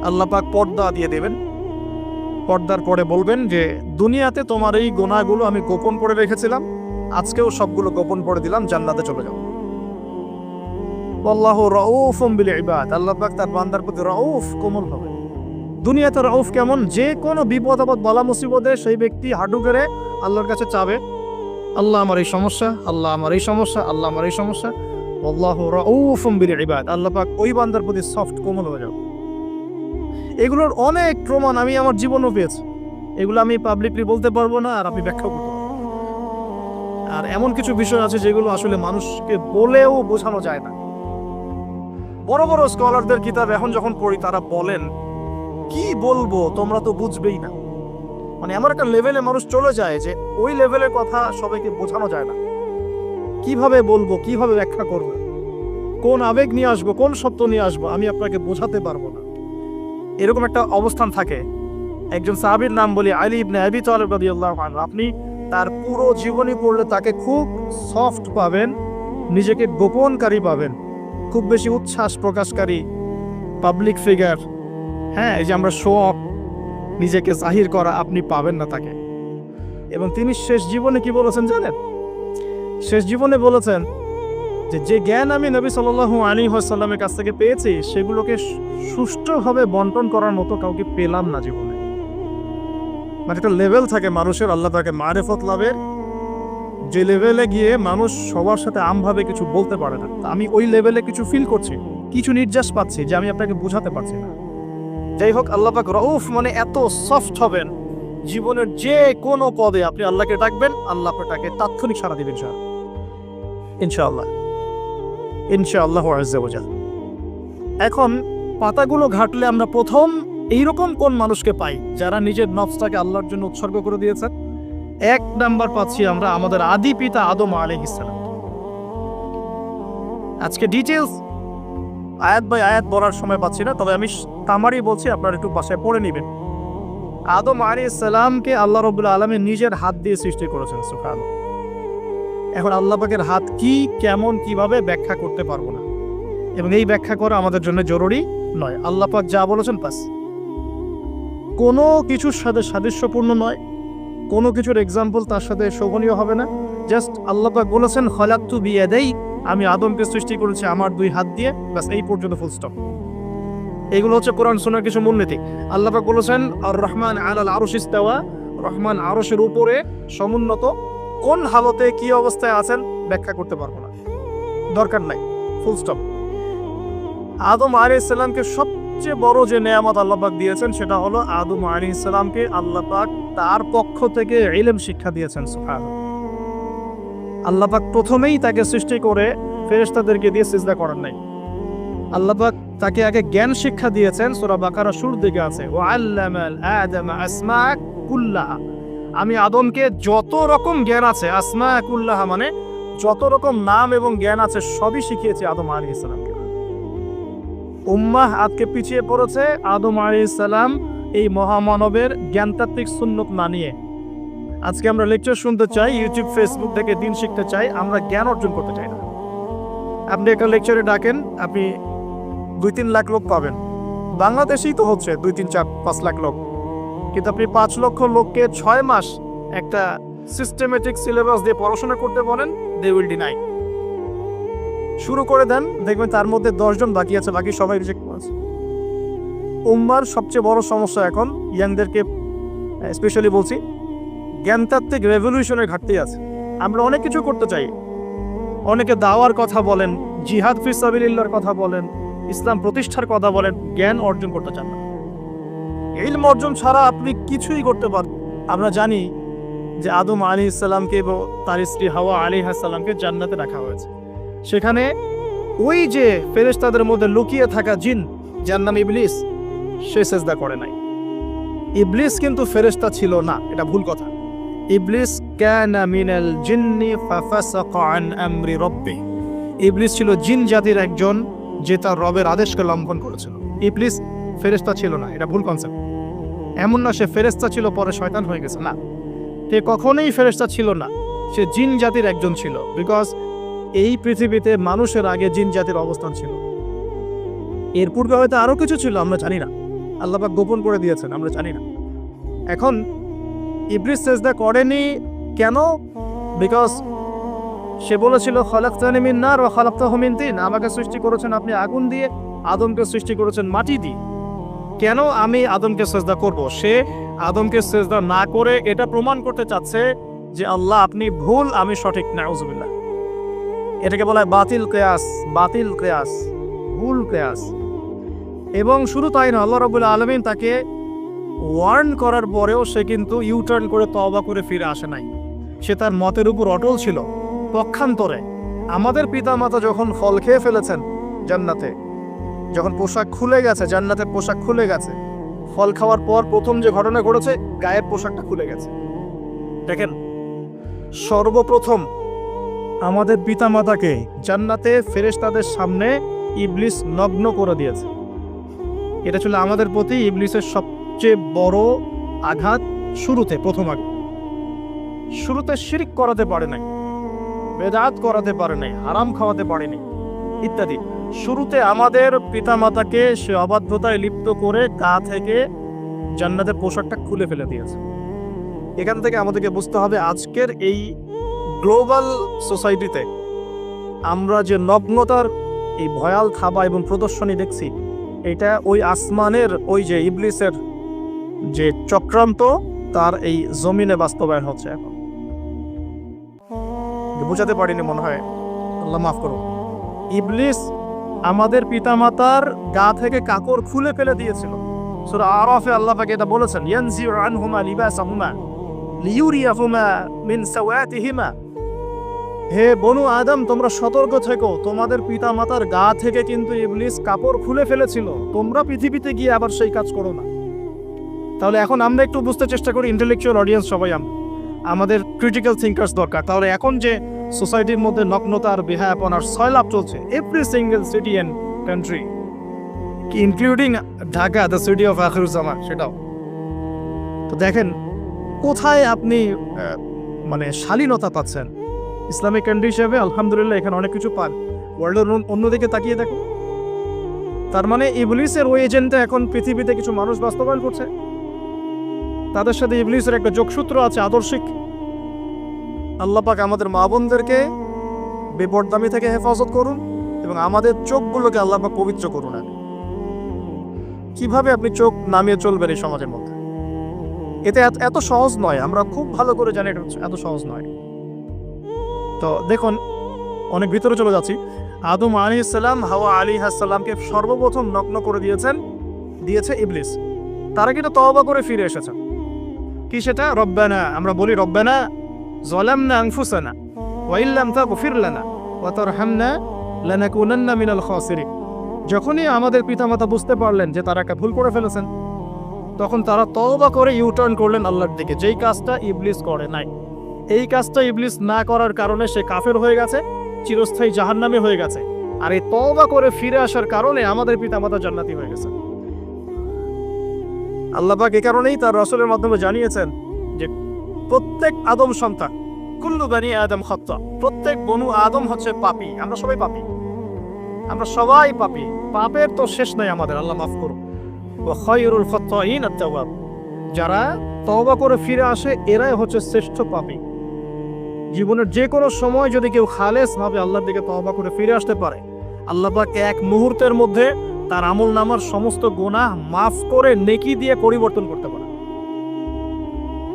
আল্লাহ পাক পর্দা দিয়ে দেবেন, পর্দার পরে বলবেন যে দুনিয়াতে তোমার এই গুনাহগুলো আমি গোপন করে রেখেছিলাম, আজকেও সবগুলো গোপন করে দিলাম, জান্নাতে চলে যাও। আল্লাহু রাউফুম বিল ইবাদ, আল্লাহ পাক তার বান্দার প্রতি রাউফ, কোমল হবে। দুনিয়াতে রাউফ কেমন? যে কোনো বিপদ আপদ বালা মুসিবতে সেই ব্যক্তি হাঁটু গেড়ে আল্লাহর কাছে চাবে, আল্লাহ আমার এই সমস্যা, আল্লাহ আমার এই সমস্যা, আল্লাহ আমার এই সমস্যা। আল্লাহু রাউফুম বিল ইবাদ, আল্লাহ পাক ওই বান্দার প্রতি সফট, কোমল হয়ে যাবে। এগুলোর অনেক প্রমাণ আমি আমার জীবনেও পেয়েছি, এগুলো আমি পাবলিকলি বলতে পারবো না, আর আমি ব্যাখ্যা করতে পারবো। আর এমন কিছু বিষয় আছে যেগুলো আসলে মানুষকে বলেও বোঝানো যায় না। বড় বড় স্কলারদের কিতাব এখন যখন পড়ি, তারা বলেন কি বলবো, তোমরা তো বুঝবেই না। মানে এমন একটা লেভেলে মানুষ চলে যায় যে ওই লেভেলের কথা সবাইকে বোঝানো যায় না। কিভাবে বলবো, কিভাবে ব্যাখ্যা করবো, কোন আবেগ নিয়ে আসবো, কোন শব্দ নিয়ে আসবো, আমি আপনাকে বোঝাতে পারবো না। এরকম একটা অবস্থান থাকে। একজন সাহাবীর নাম বলি আলী ইবনে আবি তালিব রাদিয়াল্লাহু আনহু। আপনি তার পুরো জীবনী পড়লে তাকে খুব সফট পাবেন, নিজেকে গোপনকারী পাবেন, খুব বেশি উচ্ছ্বাস প্রকাশকারী পাবলিক ফিগার, হ্যাঁ, এই যে আমরা শো অফ, নিজেকে জাহির করা, আপনি পাবেন না তাকে। এবং তিনি শেষ জীবনে কি বলেছেন জানেন? শেষ জীবনে বলেছেন যে জ্ঞান আমি নবী সাল্লাল্লাহু আলাইহি ওয়াসাল্লামের কাছ থেকে পেয়েছি, সেগুলোকে সুষ্ঠুভাবে বন্টন করার মতো কাউকে পেলাম না জীবনে। মানে একটা লেভেল থাকে মানুষের, আল্লাহ তাকে মারিফত লাভের, যে লেভেলে গিয়ে মানুষ সবার সাথে আমভাবে কিছু বলতে পারে না। আমি ওই লেভেলে কিছু ফিল করছি, কিছু নির্যাস পাচ্ছি যে আমি আপনাকে বোঝাতে পারছি না। যাই হোক, আল্লাহ পাক রাউফ মানে এত সফট হবেন, জীবনের যে কোনো পদে আপনি আল্লাহকে ডাকবেন, আল্লাহ আপনাকে তাৎক্ষণিক সাড়া দিবেন ইনশাআল্লাহ, ইনশাআল্লাহু আযজা ওয়া জাল। এখন পাতাগুলো ঘাটলে আমরা প্রথম এইরকম কোন মানুষকে পাই যারা নিজের নফসটাকে আল্লাহর জন্য উৎসর্গ করে দিয়েছেন? 1 নাম্বার পাচ্ছি আমরা আমাদের আদি পিতা আদম আলাইহিস সালাম। আজকে ডিটেইলস আয়াত বাই আয়াত বলার সময় পাচ্ছি না, তবে আমি তামারি বলছি, আপনারা একটু বাসায় পড়ে নেবেন। আদম আলাইহিস সালামকে আল্লাহ রাব্বুল আলামিন নিজের হাত দিয়ে সৃষ্টি করেছেন। সুবহানাল্লাহ। এখন আল্লাহ পাকের হাত কি, কেমন, কিভাবে ব্যাখ্যা করতে পারবো না, এবং এই ব্যাখ্যা করা আমাদের জন্য জরুরি নয়। আল্লাহ পাক যা বলেছেন বাস, কোনো কিছুর সাথে সাদৃশ্যপূর্ণ নয়, কোনো কিছুর এক্সাম্পল তার সাথে শোভনীয় হবে না। জাস্ট আল্লাহ পাক বলেছেন খলাকতু বিয়াদাই, আমি আদমকে সৃষ্টি করেছি আমার 2 হাত দিয়ে, বাস এই পর্যন্ত ফুল স্টপ। এগুলো হচ্ছে কোরআন সুন্নাহর কিছু মূলনীতি। আল্লাহ পাক বলেছেন আর রহমান আলাল আরশ ইস্তাওয়া, রহমান আরশের উপরে সমুন্নত। কোন হালতে কি অবস্থায় আছেন ব্যাখ্যা করতে পারবো না, দরকার নাই, ফুল স্টপ। আদম আলাইহিস সালামকে সবচেয়ে বড় যে নেয়ামত আল্লাহ পাক দিয়েছেন সেটা হলো আদম আলাইহিস সালামকে আল্লাহ পাক তার পক্ষ থেকে ইলম শিক্ষা দিয়েছেন। সুবহানাল্লাহ, আল্লাহ পাক প্রথমেই তাকে সৃষ্টি করে ফেরেশতাদেরকে দিয়ে সিজদা করার নাই। আল্লাহ পাক তাকে আগে জ্ঞান শিক্ষা দিয়েছেন। সূরা বাকারা শুরুর দিকে আছে ওয়া আল্লামাল আদামা আসমা কুল্লাহা, আমি আদমকে যত রকম জ্ঞান আছে, আসমা কুল্লাহা মানে যত রকম নাম এবং জ্ঞান আছে সবই শিখিয়েছি আদম আলাইহিস সালামকে। উম্মাহ আজকে পিছিয়ে পড়েছে আদম আলাইহিস সালাম এই মহামানবের জ্ঞানতাত্ত্বিক সুন্নত না নিয়ে। আজকে আমরা লেকচার শুনতে চাই, ইউটিউব ফেসবুক থেকে দিন শিখতে চাই, আমরা জ্ঞান অর্জন করতে চাই না। আপনি একটা লেকচারে ডাকেন, আপনি 2-3 লাখ লোক পাবেন, বাংলাদেশেই তো হচ্ছে 2-3-4-5 লাখ লোক, কিন্তু আপনি 5 লক্ষ লোককে 6 মাস একটা সিস্টেমেটিক সিলেবাস দিয়ে পড়াশোনা করতে বলেন, দে উইল ডিনাই। শুরু করে দেন, দেখবেন তার মধ্যে 10 জন বাকি আছে, বাকি সবাই রিজেক্ট করেছে। উম্মার সবচেয়ে বড় সমস্যা এখন, ইয়াংদেরকে স্পেশালি বলছি, জ্ঞানতাত্ত্বিক রেভলিউশনের ঘাটতি আছে। আমরা অনেক কিছু করতে চাই, অনেকে দাওয়ার কথা বলেন, জিহাদ ফি সাবিলিল্লাহর কথা বলেন, ইসলাম প্রতিষ্ঠার কথা বলেন, জ্ঞান অর্জন করতে চান না। ইলম অর্জন ছাড়া আপনি কিছুই করতে পারবেন। আমরা জানি যে আদম আলাইহিস সালামকে এবং তার স্ত্রী হাওয়া আলাইহিস সালামকে জান্নাতে রাখা হয়েছে। সেখানে ওই যে ফেরেশতাদের মধ্যে লুকিয়ে থাকা জিন, যার নাম ইবলিস, সে সিজদা করে নাই। ইবলিস কিন্তু ফেরেশতা ছিল না, এটা ভুল কথা। ইবলিস কানা মিনাল জিন্নি ফাফাসাকা আন আমরি রাব্বি, ইবলিস ছিল জিন জাতির একজন যে তার রবের আদেশকে লঙ্ঘন করেছিল। ইবলিস ফেরেশতা ছিল না, এটা ভুল কনসেপ্ট। এমন না সে ফেরেশতা ছিল পরে শয়তান হয়ে গেছে, না, সে কখনোই ফেরেশতা ছিল না, সে জিন জাতির একজন ছিল। বিকজ এই পৃথিবীতে মানুষের আগে জিন জাতির অবস্থান ছিল, এর পূর্বে হয়তো আরো কিছু ছিল, আমরা জানি না, আল্লাহ পাক গোপন করে দিয়েছেন, আমরা জানি না। এখন ইবলিস সিজদা করেনি কেন? বিকজ সে বলেছিল খলাকতানি মিন নার ওয়া খলাকতাহু মিন তিন, আমাকে সৃষ্টি করেছেন আপনি আগুন দিয়ে, আদমকে সৃষ্টি করেছেন মাটি দিয়ে, কেন আমি আদমকে সিজদা করব? সে আদমকে সিজদা না করে এটা প্রমাণ করতে চাচ্ছে যে আল্লাহ আপনি ভুল, আমি সঠিক। নাউজুবিল্লাহ, এটাকে বলা হয় বাতিল কিয়াস, বাতিল কিয়াস, ভুল কিয়াস। এবং শুধু তাই না, আল্লাহ রাব্বুল আলামিন তাকে ওয়ার্ন করার পরেও সে কিন্তু ইউটার্ন করে তওবা করে ফিরে আসে নাই, সে তার মতের উপর অটল ছিল। পক্ষান্তরে আমাদের পিতামাতা যখন ফল খেয়ে ফেলেছেন জান্নাতে, যখন পোশাক খুলে গেছে, জান্নাতের পোশাক খুলে গেছে, ফল খাওয়ার পর প্রথম যে ঘটনা ঘটেছে, গায়ের পোশাকটা খুলে গেছে। দেখেন, সর্বপ্রথম আমাদের পিতামাতাকে জান্নাতে ফেরেশতাদের সামনে ইবলিস নগ্ন করে দিয়েছে। এটা ছিল আমাদের প্রতি ইবলিসের সবচেয়ে বড় আঘাত। শুরুতে, প্রথম আঘাত, শুরুতে শিরক করাতে পারে নাই, বেদাত করাতে পারে নাই, হারাম খাওয়াতে পারেনি ইত্যাদি। শুরুতে আমাদের পিতামাতাকে সে অবাধ্যতায় লিপ্ত করে গা থেকে জান্নাতের পোশাকটা খুলে ফেলে দিয়েছে। এখান থেকে আমাদেরকে বুঝতে হবে আজকের এই গ্লোবাল সোসাইটিতে আমরা যে নগ্নতার এই ভয়াল থাবা এবং প্রদর্শনী দেখছি, এটা ওই আসমানের ওই যে ইবলিসের যে চক্রান্ত, তার এই জমিনে বাস্তবায়ন হচ্ছে এখন। বোঝাতে পারিনি মনে হয়, আল্লাহ মাফ করুন। ইবলিস আমাদের পিতামাতার গা থেকে কাপড় খুলে ফেলে দিয়েছিল। সূরা আরাফে আল্লাহ পাক এটা বলেছেন, ইয়ানজিউ আনহুমা লিবাসাহুমা লিইউরিয়াহুমা মিন সাওয়াতিহিমা, হে বনু আদম তোমরা সতর্ক থেকো, তোমাদের পিতামাতার গা থেকে কিন্তু ইবলিস কাপড় খুলে ফেলেছিল, তোমরা পৃথিবীতে গিয়ে আবার সেই কাজ করো না। তাহলে এখন আমরা একটু বুঝতে চেষ্টা করি, ইন্টেলেকচুয়াল অডিয়েন্স সবাই আমাদের ক্রিটিক্যাল থিঙ্কার্স দরকার। তাহলে এখন যে সোসাইটির মধ্যে নগ্নতার, বেহায়াপনার সয়লাভ চলছে, every single city and country, including Dhaka, the city of Akhiruzzaman, সেটাও তো দেখেন কোথায় আপনি মানে শালীনতা পাচ্ছেন, ইসলামিক কান্ট্রি হিসেবে আলহামদুলিল্লাহ এখানে অনেক কিছু পান। ওয়ার্ল্ডের অন্যদিকে তাকিয়ে দেখো, তার মানে ইবলিসের ওই এজেন্টটা এখন পৃথিবীতে কিছু মানুষ বাস্তবায়ন করছে। তাদের সাথে ইবলিসের একটা যোগসূত্র আছে আদর্শিক। আল্লাহ পাক আমাদের মা বোনদেরকে বেপরদামি থেকে হেফাজত করুন এবং আমাদের চোখগুলোকে আল্লাহ পাক পবিত্র করুন। কিভাবে আপনি চোখ নামিয়ে চলবেন এই সমাজের মধ্যে, এতে এত সহজ নয়। আমরা খুব ভালো করে জানি এটা এত সহজ নয়। তো দেখুন, অনেক ভিতরে চলে যাচ্ছি। আদম আলাইহিস সালাম হাওয়া আলাইহিস সালামকে সর্বপ্রথম নগ্ন করে দিয়েছে ইবলিস। তারা কিন্তু তওবা করে ফিরে এসেছে। কি সেটা? রব্বানা, আমরা বলি রব্বানা যালামনা আনফুসানা ওয়া ইল্লাম তাগফির লানা ওয়া তারহামনা লানাকুনান্না মিনাল খাসিরিন। যখনই আমাদের পিতামাতা বুঝতে পারলেন যে তারা একটা ভুল করে ফেলেছেন, তখন তারা তওবা করে ইউটার্ন করলেন আল্লাহর দিকে, যেই কাজটা ইবলিস করে নাই। এই কাজটা ইবলিস না করার কারণে সে কাফের হয়ে গেছে, চিরস্থায়ী জাহান্নামে হয়ে গেছে। আর এই তওবা করে ফিরে আসার কারণে আমাদের পিতামাতা জান্নাতি হয়ে গেছে। আল্লাহ পাক এই কারণেই তার রাসূলের মাধ্যমে জানিয়েছেন যে প্রত্যেক আদম সন্তান, কুল্লু বানি আদম খাত্তা, প্রত্যেক বনু আদম হচ্ছে পাপী। আমরা সবাই পাপী, আমরা সবাই পাপী। পাপের তো শেষ নাই আমাদের, আল্লাহ মাফ করুন। ওয়া খায়রুল খাত্তাইন আত-তাওয়াব, যারা তওবা করে ফিরে আসে এরাই হচ্ছে শ্রেষ্ঠ পাপী। জীবনের যে কোনো সময় যদি কেউ খালেস ভাবে আল্লাহর দিকে তওবা করে ফিরে আসতে পারে, আল্লাহ পাক এক মুহূর্তের মধ্যে তার আমলনামার সমস্ত গুনাহ মাফ করে নেকি দিয়ে পরিবর্তন করতে পারে।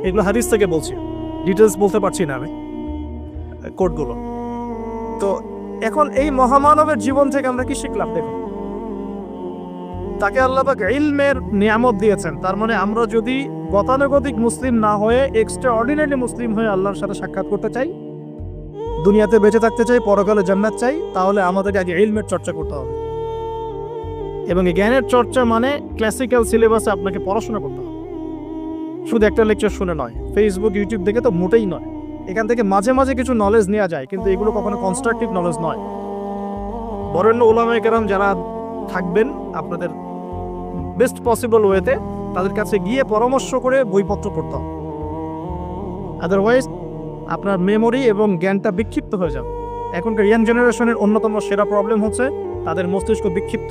এগুলো হাদিস থেকে বলছি, ডিটেলস বলতে পারছি না আমি, কোডগুলো। তো এখন এই মহামানবের জীবন থেকে আমরা কি শিখলাম? দেখো, তাকে আল্লাহ পাক ইলমের নিয়ামত দিয়েছেন। তার মানে আমরা যদি গতানুগতিক মুসলিম না হয়ে এক্সট্রা অর্ডিনারি মুসলিম হয়ে আল্লাহর সাথে সাক্ষাৎ করতে চাই, দুনিয়াতে বেঁচে থাকতে চাই, পরকালে জান্নাত চাই, তাহলে আমাদেরকে আগে ইলমের চর্চা করতে হবে। এবং এই জ্ঞানের চর্চা মানে ক্লাসিক্যাল সিলেবাসে আপনাকে পড়াশোনা করতে হবে, শুধু একটা লেকচার শুনে নয়, ফেসবুক ইউটিউব দেখে তো মোটেই নয়। এখান থেকে মাঝে মাঝে কিছু নলেজ নেওয়া যায়, কিন্তু এগুলো কখনো কনস্ট্রাকটিভ নলেজ নয়। বরেণ্য উলামায়ে কেরাম যারা থাকবেন আপনাদের বেস্ট পসিবল ওয়েতে, তাদের কাছে গিয়ে পরামর্শ করে বইপত্র পড়তে হবে। আদারওয়াইজ আপনার মেমোরি এবং জ্ঞানটা বিক্ষিপ্ত হয়ে যাবে। এখনকার ইয়াং জেনারেশনের অন্যতম সেরা প্রবলেম হচ্ছে তাদের মস্তিষ্ক বিক্ষিপ্ত।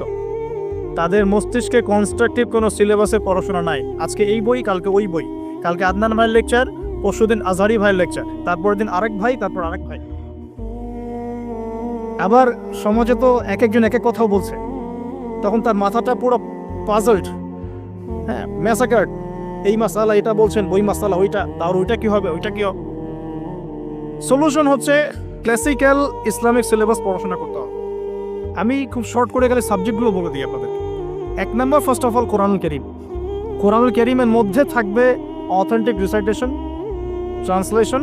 তাদের মস্তিষ্কে কনস্ট্রাকটিভ কোনো সিলেবাসের পড়াশোনা নাই। আজকে এই বই, কালকে ওই বই, কালকে আদনান ভাইয়ের লেকচার, পরশুদিন আজহারি ভাইয়ের লেকচার, তারপরের দিন আরেক ভাই, তারপর আরেক ভাই। আবার সমাজে তো এক একজন এক এক কথাও বলছে, তখন তার মাথাটা পুরো পাজলড, হ্যাঁ, ম্যাসাকার্ড। এই মাসালা এটা বলছেন, ওই মাসালা ওইটা, তার ওইটা কি হবে, ওইটা কি হবে। সলিউশন হচ্ছে ক্লাসিক্যাল ইসলামিক সিলেবাস পড়াশোনা করতে হবে। আমি খুব শর্ট করে গেলে সাবজেক্টগুলো বলে দিই আপনাদের। 1 নম্বর, ফার্স্ট অফ অল কোরআনুল কারীম। কোরআনুল কারীমের মধ্যে থাকবে authentic recitation, translation,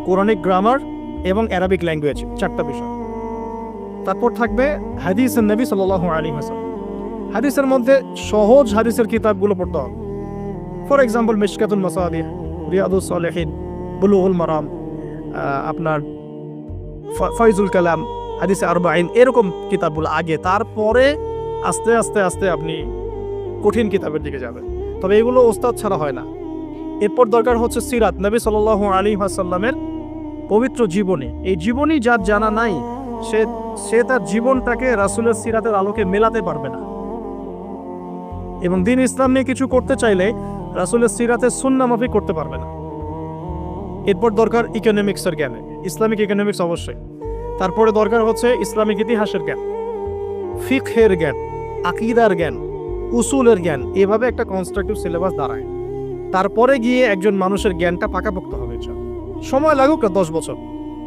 Quranic grammar এবং অ্যারাবিক ল্যাঙ্গুয়েজ, 4টা বিষয়। তারপর থাকবে হাদিসের নবী সাল্লাল্লাহু আলাইহি ওয়াসাল্লাম। হাদিসের মধ্যে সহজ হাদিসের কিতাবগুলো পড়তে হবে। ফর এক্সাম্পল মিশকাতুল মাসাবিহ, রিয়াদুস সালিহিন, বুলুগুল মারাম, আপনার ফয়জুল কালাম, হাদিসে আরবাইন, এরকম কিতাবগুলো আগে, তারপরে আস্তে আস্তে আস্তে আপনি কঠিন কিতাবের দিকে যাবেন। তবে এগুলো ওস্তাদ ছাড়া হয় না। এরপর দরকার হচ্ছে সিরাত, নবী সাল্লাল্লাহু আলাইহি ওয়াসাল্লামের পবিত্র জীবনী। এই জীবনী যার জানা নাই, সে তার জীবনটাকে রাসূলের সিরাতের আলোকে মেলাতে পারবে না। এবং দ্বীন ইসলাম নিয়ে কিছু করতে চাইলে রাসূলের সিরাতের সুন্নাহ মাফিক করতে পারবে না। এরপর দরকার ইকোনমিক্সের জ্ঞান, ইসলামিক ইকোনমিক্স অবশ্যই। তারপরে দরকার হচ্ছে ইসলামিক ইতিহাসের জ্ঞান, ফিকহের জ্ঞান, আকীদার জ্ঞান, উসুলের জ্ঞান। এভাবে একটা কনস্ট্রাকটিভ সিলেবাস দাঁড়ায়। তারপরে গিয়ে একজন মানুষের জ্ঞানটা পাকাপোক্ত হবে। সময় লাগুক 10 বছর,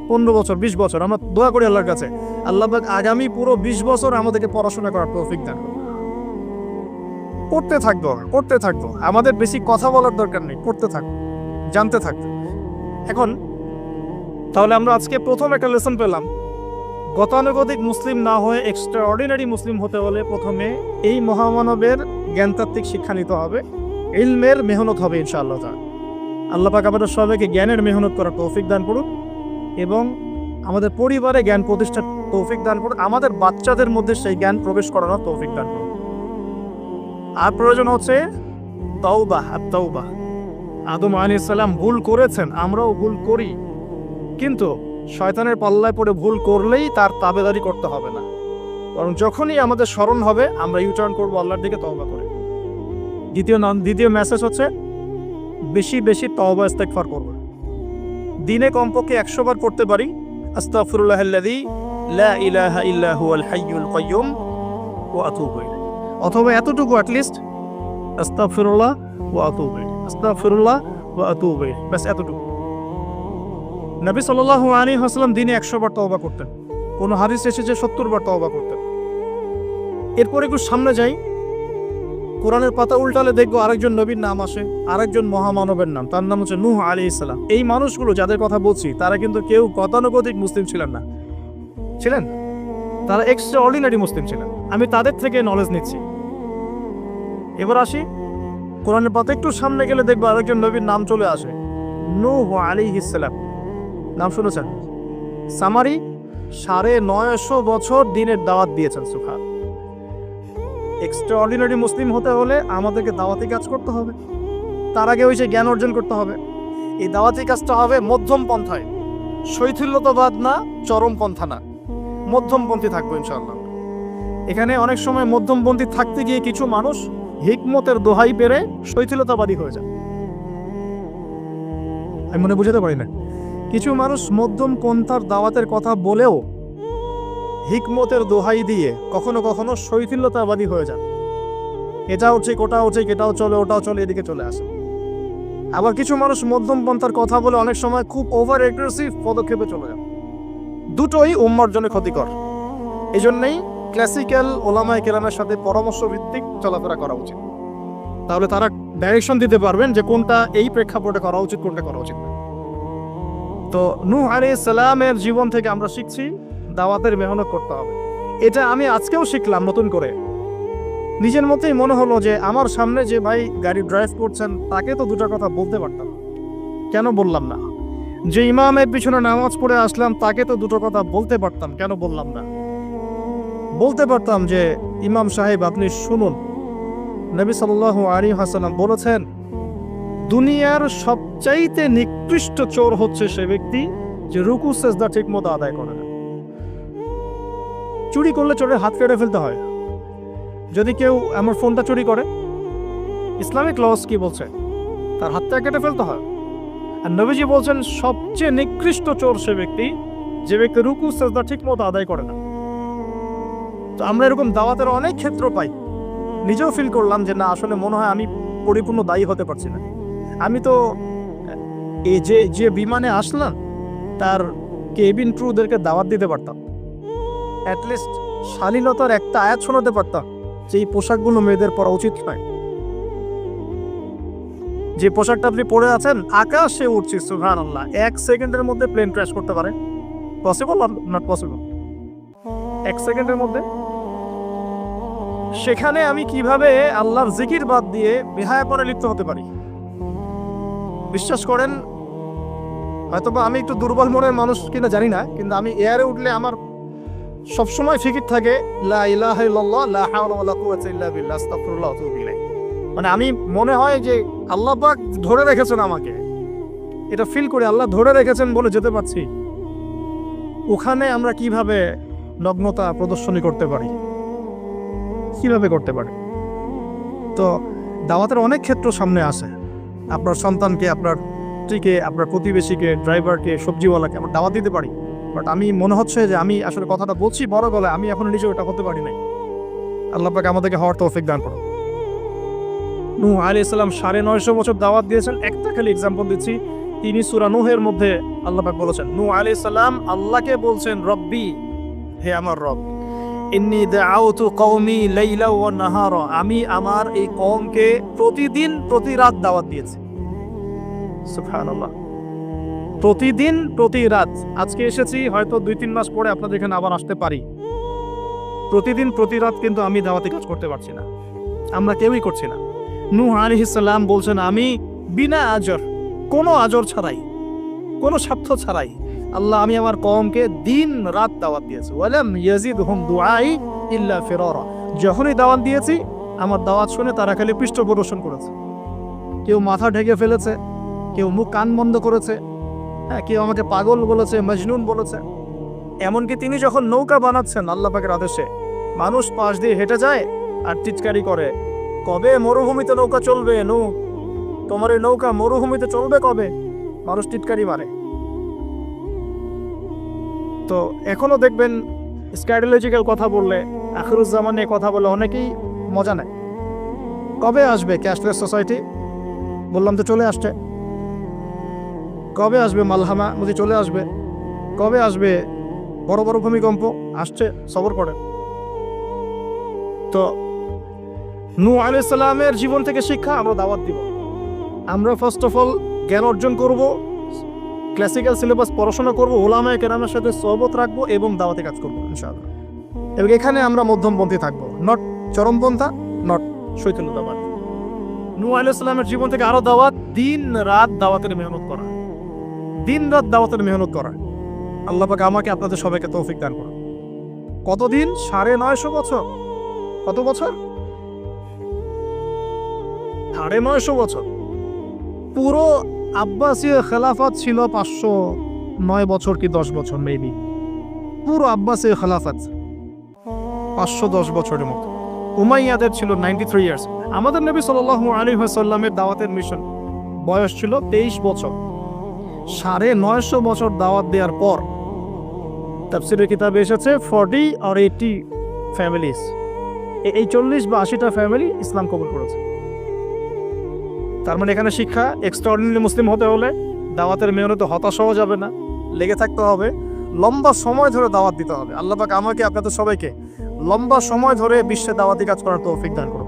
15 বছর, 20 বছর। আমরা দোয়া করি আল্লাহর কাছে, আল্লাহ পাক আগামী পুরো 20 বছর আমাদেরকে পড়াশোনা করার তৌফিক দান করুন। করতে থাকবো। আমাদের বেশি কথা বলার দরকার নেই, করতে থাকবো, জানতে থাকবো। এখন তাহলে আমরা আজকে প্রথম একটা লেসন পেলাম, গতানুগতিক মুসলিম না হয়ে এক্সট্রা অর্ডিনারি মুসলিম হতে হলে প্রথমে এই মহামানবের জ্ঞানতাত্ত্বিক শিক্ষা নিতে হবে, ইলমের মেহনত হবে ইনশাআল্লাহ তাআলা। আল্লাহ পাক আমাদের সবাইকে জ্ঞানের মেহনত করার তৌফিক দান করুন এবং আমাদের পরিবারে জ্ঞান প্রতিষ্ঠার তৌফিক দান করুন, আমাদের বাচ্চাদের মধ্যে সেই জ্ঞান প্রবেশ করানোর তৌফিক দান করুন। আর প্রয়োজন হচ্ছে তাওবাহ, আত-তাওবাহ। আদম আলাইহিস সালাম ভুল করেছেন, আমরাও ভুল করি, কিন্তু শয়তানের পাল্লায় পড়ে ভুল করলেই তার তাবেদারি করতে হবে না, বরং যখনই আমাদের স্মরণ হবে আমরা ইউটার্ন করবো আল্লাহর দিকে তওবা করে। দ্বিতীয় মেসেজ হচ্ছে বেশি বেশি তওবা ইস্তেগফার করব। দিনে কমপক্ষে 100 বার পড়তে পারি আস্তাগফিরুল্লাহাল্লাযী লা ইলাহা ইল্লা হুয়াল হাইয়ুল কাইয়্যুম ওয়া আতুবু ইলাইহি, অথবা এতটুকু অ্যাটলিস্ট আস্তাগফিরুল্লাহ ওয়া আতুবু ইলাইহি, আস্তাগফিরুল্লাহ ওয়া আতুবু ইলাইহি, বাস এতটুকু। নবী সাল্লাল্লাহু আলাইহি ওয়াসাল্লাম দিনে 100 বার তওবা করতেন, কোন হাদিস এসেছে 70 বার তওবা করতেন। এরপর একটু সামনে যাই, কোরআনের পাতা উল্টালে দেখবো আরেকজন নবীর নাম আসে, আরেকজন মহামানবের নাম, তার নাম হচ্ছে নূহ আলাইহিস সালাম। এই মানুষগুলো যাদের কথা বলছি তারা কিন্তু কেউ গতানুগতিক মুসলিম ছিলেন না, ছিলেন তারা এক্সট্রা অর্ডিনারি মুসলিম ছিলেন। আমি তাদের থেকে নলেজ নিচ্ছি। এবার আসি কোরআনের পাতা একটু সামনে গেলে দেখবো আরেকজন নবীর নাম চলে আসে, নূহ আলাইহিস সালাম। নাম শুনেছেন? সামারি 950 বছর দিনের দাওয়াত দিয়েছেন। সুবহান। এক্সট্রা অর্ডিনারি মুসলিম হতে হলে আমাদেরকে দাওয়াতি কাজ করতে হবে, তার আগে ওই যে জ্ঞান অর্জন করতে হবে। এই দাওয়াতি কাজটা হবে মধ্যম পন্থায়, শৈথিল্যতাবাদ না, চরমপন্থা না, মধ্যমপন্থী থাকবো ইনশাআল্লাহ। এখানে অনেক সময় মধ্যমপন্থী থাকতে গিয়ে কিছু মানুষ হিকমতের দোহাই পেরে শৈথিলতাবাদী হয়ে যায়। আমি মনে বুঝাতে পারি না, কিছু মানুষ মধ্যম পন্থার দাওয়াতের কথা বলেও হিকমতের দোহাই দিয়ে কখনো কখনো শৈথিল্যতাবাদী হয়ে যান। এটাও ঠিক ওটাও ঠিক, এটাও চলে ওটাও চলে, এদিকে চলে আসে। আবার কিছু মানুষ মধ্যম পন্থার কথা বলে অনেক সময় খুব ওভার এগ্রেসিভ পদক্ষেপে চলে যান। দুটোই উম্মার জন্য ক্ষতিকর। এই জন্যই ক্লাসিক্যাল ওলামায়ে কেরামের সাথে পরামর্শ ভিত্তিক চলাফেরা করা উচিত, তাহলে তারা ডাইরেকশন দিতে পারবেন যে কোনটা এই প্রেক্ষাপটে করা উচিত, কোনটা করা উচিত না। তো নূহ আলাইহিস সালামের জীবন থেকে আমরা শিখছি দাওয়াতের মেহনত করতে হবে। এটা আমি আজকেও শিখলাম নতুন করে। নিজের মতেই মনে হলো যে আমার সামনে যে ভাই গাড়ি ড্রাইভ করছেন তাকে তো দুটো কথা বলতে পারতাম, কেন বললাম না? যে ইমামের পিছনে নামাজ পড়ে আসলাম তাকে তো দুটো কথা বলতে পারতাম, কেন বললাম না? বলতে পারতাম যে ইমাম সাহেব আপনি শুনুন, নবী সাল্লাল্লাহু আলাইহি ওয়াসাল্লাম বলেছেন দুনিয়ার সবচাইতে নিকৃষ্ট চোর হচ্ছে সে ব্যক্তি যে রুকু সেজদা ঠিকমতো আদায় করে না। চুরি করলে চোরের হাত কেটে ফেলতে হয়। যদি কেউ আমার ফোনটা চুরি করে, ইসলামিক লস কি বলছে? তার হাতটা কেটে ফেলতে হয়। আর নবীজি বলছেন সবচেয়ে নিকৃষ্ট চোর সে ব্যক্তি যে ব্যক্তি রুকু সেজদা ঠিকমতো আদায় করে না। তো আমরা এরকম দাওয়াতের অনেক ক্ষেত্র পাই। নিজেও ফিল করলাম যে না, আসলে মনে হয় আমি পরিপূর্ণ দায়ী হতে পারছি না। আমি তো এই যে বিমানে আসলাম তার কেবিন ক্রুদেরকে দাওয়াত দিতে পারতাম, অ্যাটলিস্ট শালীনতার একটা আয়াত শোনাতে পারতাম যে এই পোশাকগুলো মেয়েদের পরা উচিত নয়। যে পোশাকটা আপনি পরে আছেন আকাশে উঠছি, সুবহানাল্লাহ, 1 সেকেন্ডের মধ্যে প্লেন ক্র্যাশ করতে পারে। Possible are not possible? 1 সেকেন্ডের মধ্যে। সেখানে আমি কিভাবে আল্লাহর জিকির বাদ দিয়ে বেহায়াপনে লিপ্ত হতে পারি? বিশ্বাস করেন, হয়তোবা আমি একটু দুর্বল মনের মানুষ কিনা জানি না, কিন্তু আমি এয়ারে উঠলে আমার সবসময় ফিকির থাকে লা ইলাহা ইল্লাল্লাহ লা হাওলা ওয়ালা কুওয়াতা ইল্লা বিল্লাহ আস্তাগফিরুল্লাহ ওয়া আতুবু ইলাইহি। মানে আমি মনে হয় যে আল্লাহ পাক ধরে রেখেছেন আমাকে, এটা ফিল করে আল্লাহ ধরে রেখেছেন বলে যেতে পারছি। ওখানে আমরা কিভাবে নগ্নতা প্রদর্শনী করতে পারি, কিভাবে করতে পারি? তো দাওয়াতের অনেক ক্ষেত্র সামনে আসে। আপনার সন্তানকে, আপনার স্ত্রীকে, আপনার প্রতিবেশীকে, ড্রাইভারকে, সবজিওয়ালাকে আমরা দাওয়াত দিতে পারি। বাট আমি মনে হচ্ছে যে আমি আসলে কথাটা বলছি বড় গলায়, আমি এখন নিজেও এটা হতে পারি নাই। আল্লাহ পাক আমাদেরকে হওয়ার তৌফিক দান করুন। নূহ আলাইহিস সালাম 950 বছর দাওয়াত দিয়েছেন। একটা খালি এক্সাম্পল দিচ্ছি, তিনি সূরা নূহের মধ্যে আল্লাহ পাক বলেছেন, নূহ আলাইহিস সালাম আল্লাহকে বলছেন রব্বি, হে আমার রব, ইন্নী দাআউতু কওমি লাইলা ওয়া নাহারা, আমি আমার এই কওমকে প্রতিদিন প্রতি রাত দাওয়াত দিয়েছি। সুবহানাল্লাহ, প্রতিদিন প্রতি রাত। আজকে এসেছি, হয়তো 2-3 মাস পরে আপনাদের এখানে আবার আসতে পারি। প্রতিদিন প্রতি রাত কিন্তু আমি দাওয়াতি কাজ করতে পারছি না, আমরা কেউই করছি না। নূহ আলাইহিস সালাম বলছেন আমি বিনা আজর, কোনো আজর ছাড়াই, কোনো স্বার্থ ছাড়াই আল্লাহ আমি আমার কওমকে দিন রাত দাওয়াত দিয়েছি। ওয়ালাম ইয়াজিদহুম দুআই ইল্লা ফিরারা, যখনই দাওয়াত দিয়েছি আমার দাওয়াত শুনে তারা খালি পৃষ্ঠ প্রদর্শন করেছে। কেউ মাথা ঢেকে ফেলেছে, কেউ মুখ কান বন্ধ করেছে, হ্যাঁ, কেউ আমাকে পাগল বলেছে, মজনুন বলেছে। এমনকি তিনি যখন নৌকা বানাচ্ছেন আল্লাহ পাকের আদেশে, মানুষ পাশ দিয়ে হেঁটে যায় আর টিচকারি করে, কবে মরুভূমিতে নৌকা চলবে? তোমার এই নৌকা মরুভূমিতে চলবে কবে? মানুষ টিটকারি মারে। তো এখনো দেখবেন স্ক্যাটোলজিক্যাল কথা বললে, আখিরুজ্জামান নিয়ে কথা বলে অনেকেই মজা নেয়। কবে আসবে ক্যাশলেস সোসাইটি? বললাম তো চলে আসছে। কবে আসবে মালহামা? বুঝি চলে আসবে। কবে আসবে বড় বড় ভূমিকম্প? আসছে, সবর করে। তো নূহ আলাইহিস সালামের জীবন থেকে শিক্ষা আমরা দাওয়াত দিব। আমরা ফার্স্ট অফ অল জ্ঞান অর্জন করব, ক্লাসিক্যাল সিলেবাস পড়াশোনা করব, উলামায়ে কেরামের সাথে সোহবত রাখবো এবং দাওয়াতে কাজ করবো ইনশাআল্লাহ। এবং এখানে আমরা মধ্যমপন্থী থাকবো, নট চরমপন্থা, নট শৈথিল্যতাবাদ। নূহ আলাইহিস সালামের জীবন থেকে আরো দাওয়াত, দিন রাত দাওয়াতের মেহনত করা, দিন রাত দাওয়াতের মেহনত করা। আল্লাহ পাক আমাকে আপনাদের সবাইকে তৌফিক দান করুন। কতদিন? 950 বছর। কত বছর? 950 বছর। পুরো আব্বাসীয় খেলাফত ছিল 509 বছর কি 10 বছর মেবি। পুরো আব্বাসীয় খেলাফত 510 বছরের মতো। উমাইয়াদের ছিল 93 ইয়ার্স। আমাদের নবী সাল্লাল্লাহু আলাইহি ওয়াসাল্লামের দাওয়াতের মিশন বয়স ছিল 23 বছর। 950 বছর দাওয়াত দেওয়ার পর তাফসীরের কিতাবে এসেছে 40 or 80 ফ্যামিলিজ, এই 40 বা 80টা ফ্যামিলি ইসলাম কবুল করেছে। তার মানে এখানে শিক্ষা, এক্সট্রাঅর্ডিনারি মুসলিম হতে হলে দাওয়াতের মেহনতে হতাশ হওয়া যাবে না, লেগে থাকতে হবে, লম্বা সময় ধরে দাওয়াত দিতে হবে। আল্লাহ পাক আমাকে আপনাদের সবাইকে লম্বা সময় ধরে বিশ্বে দাওয়াতি কাজ করার তৌফিক দান করুন।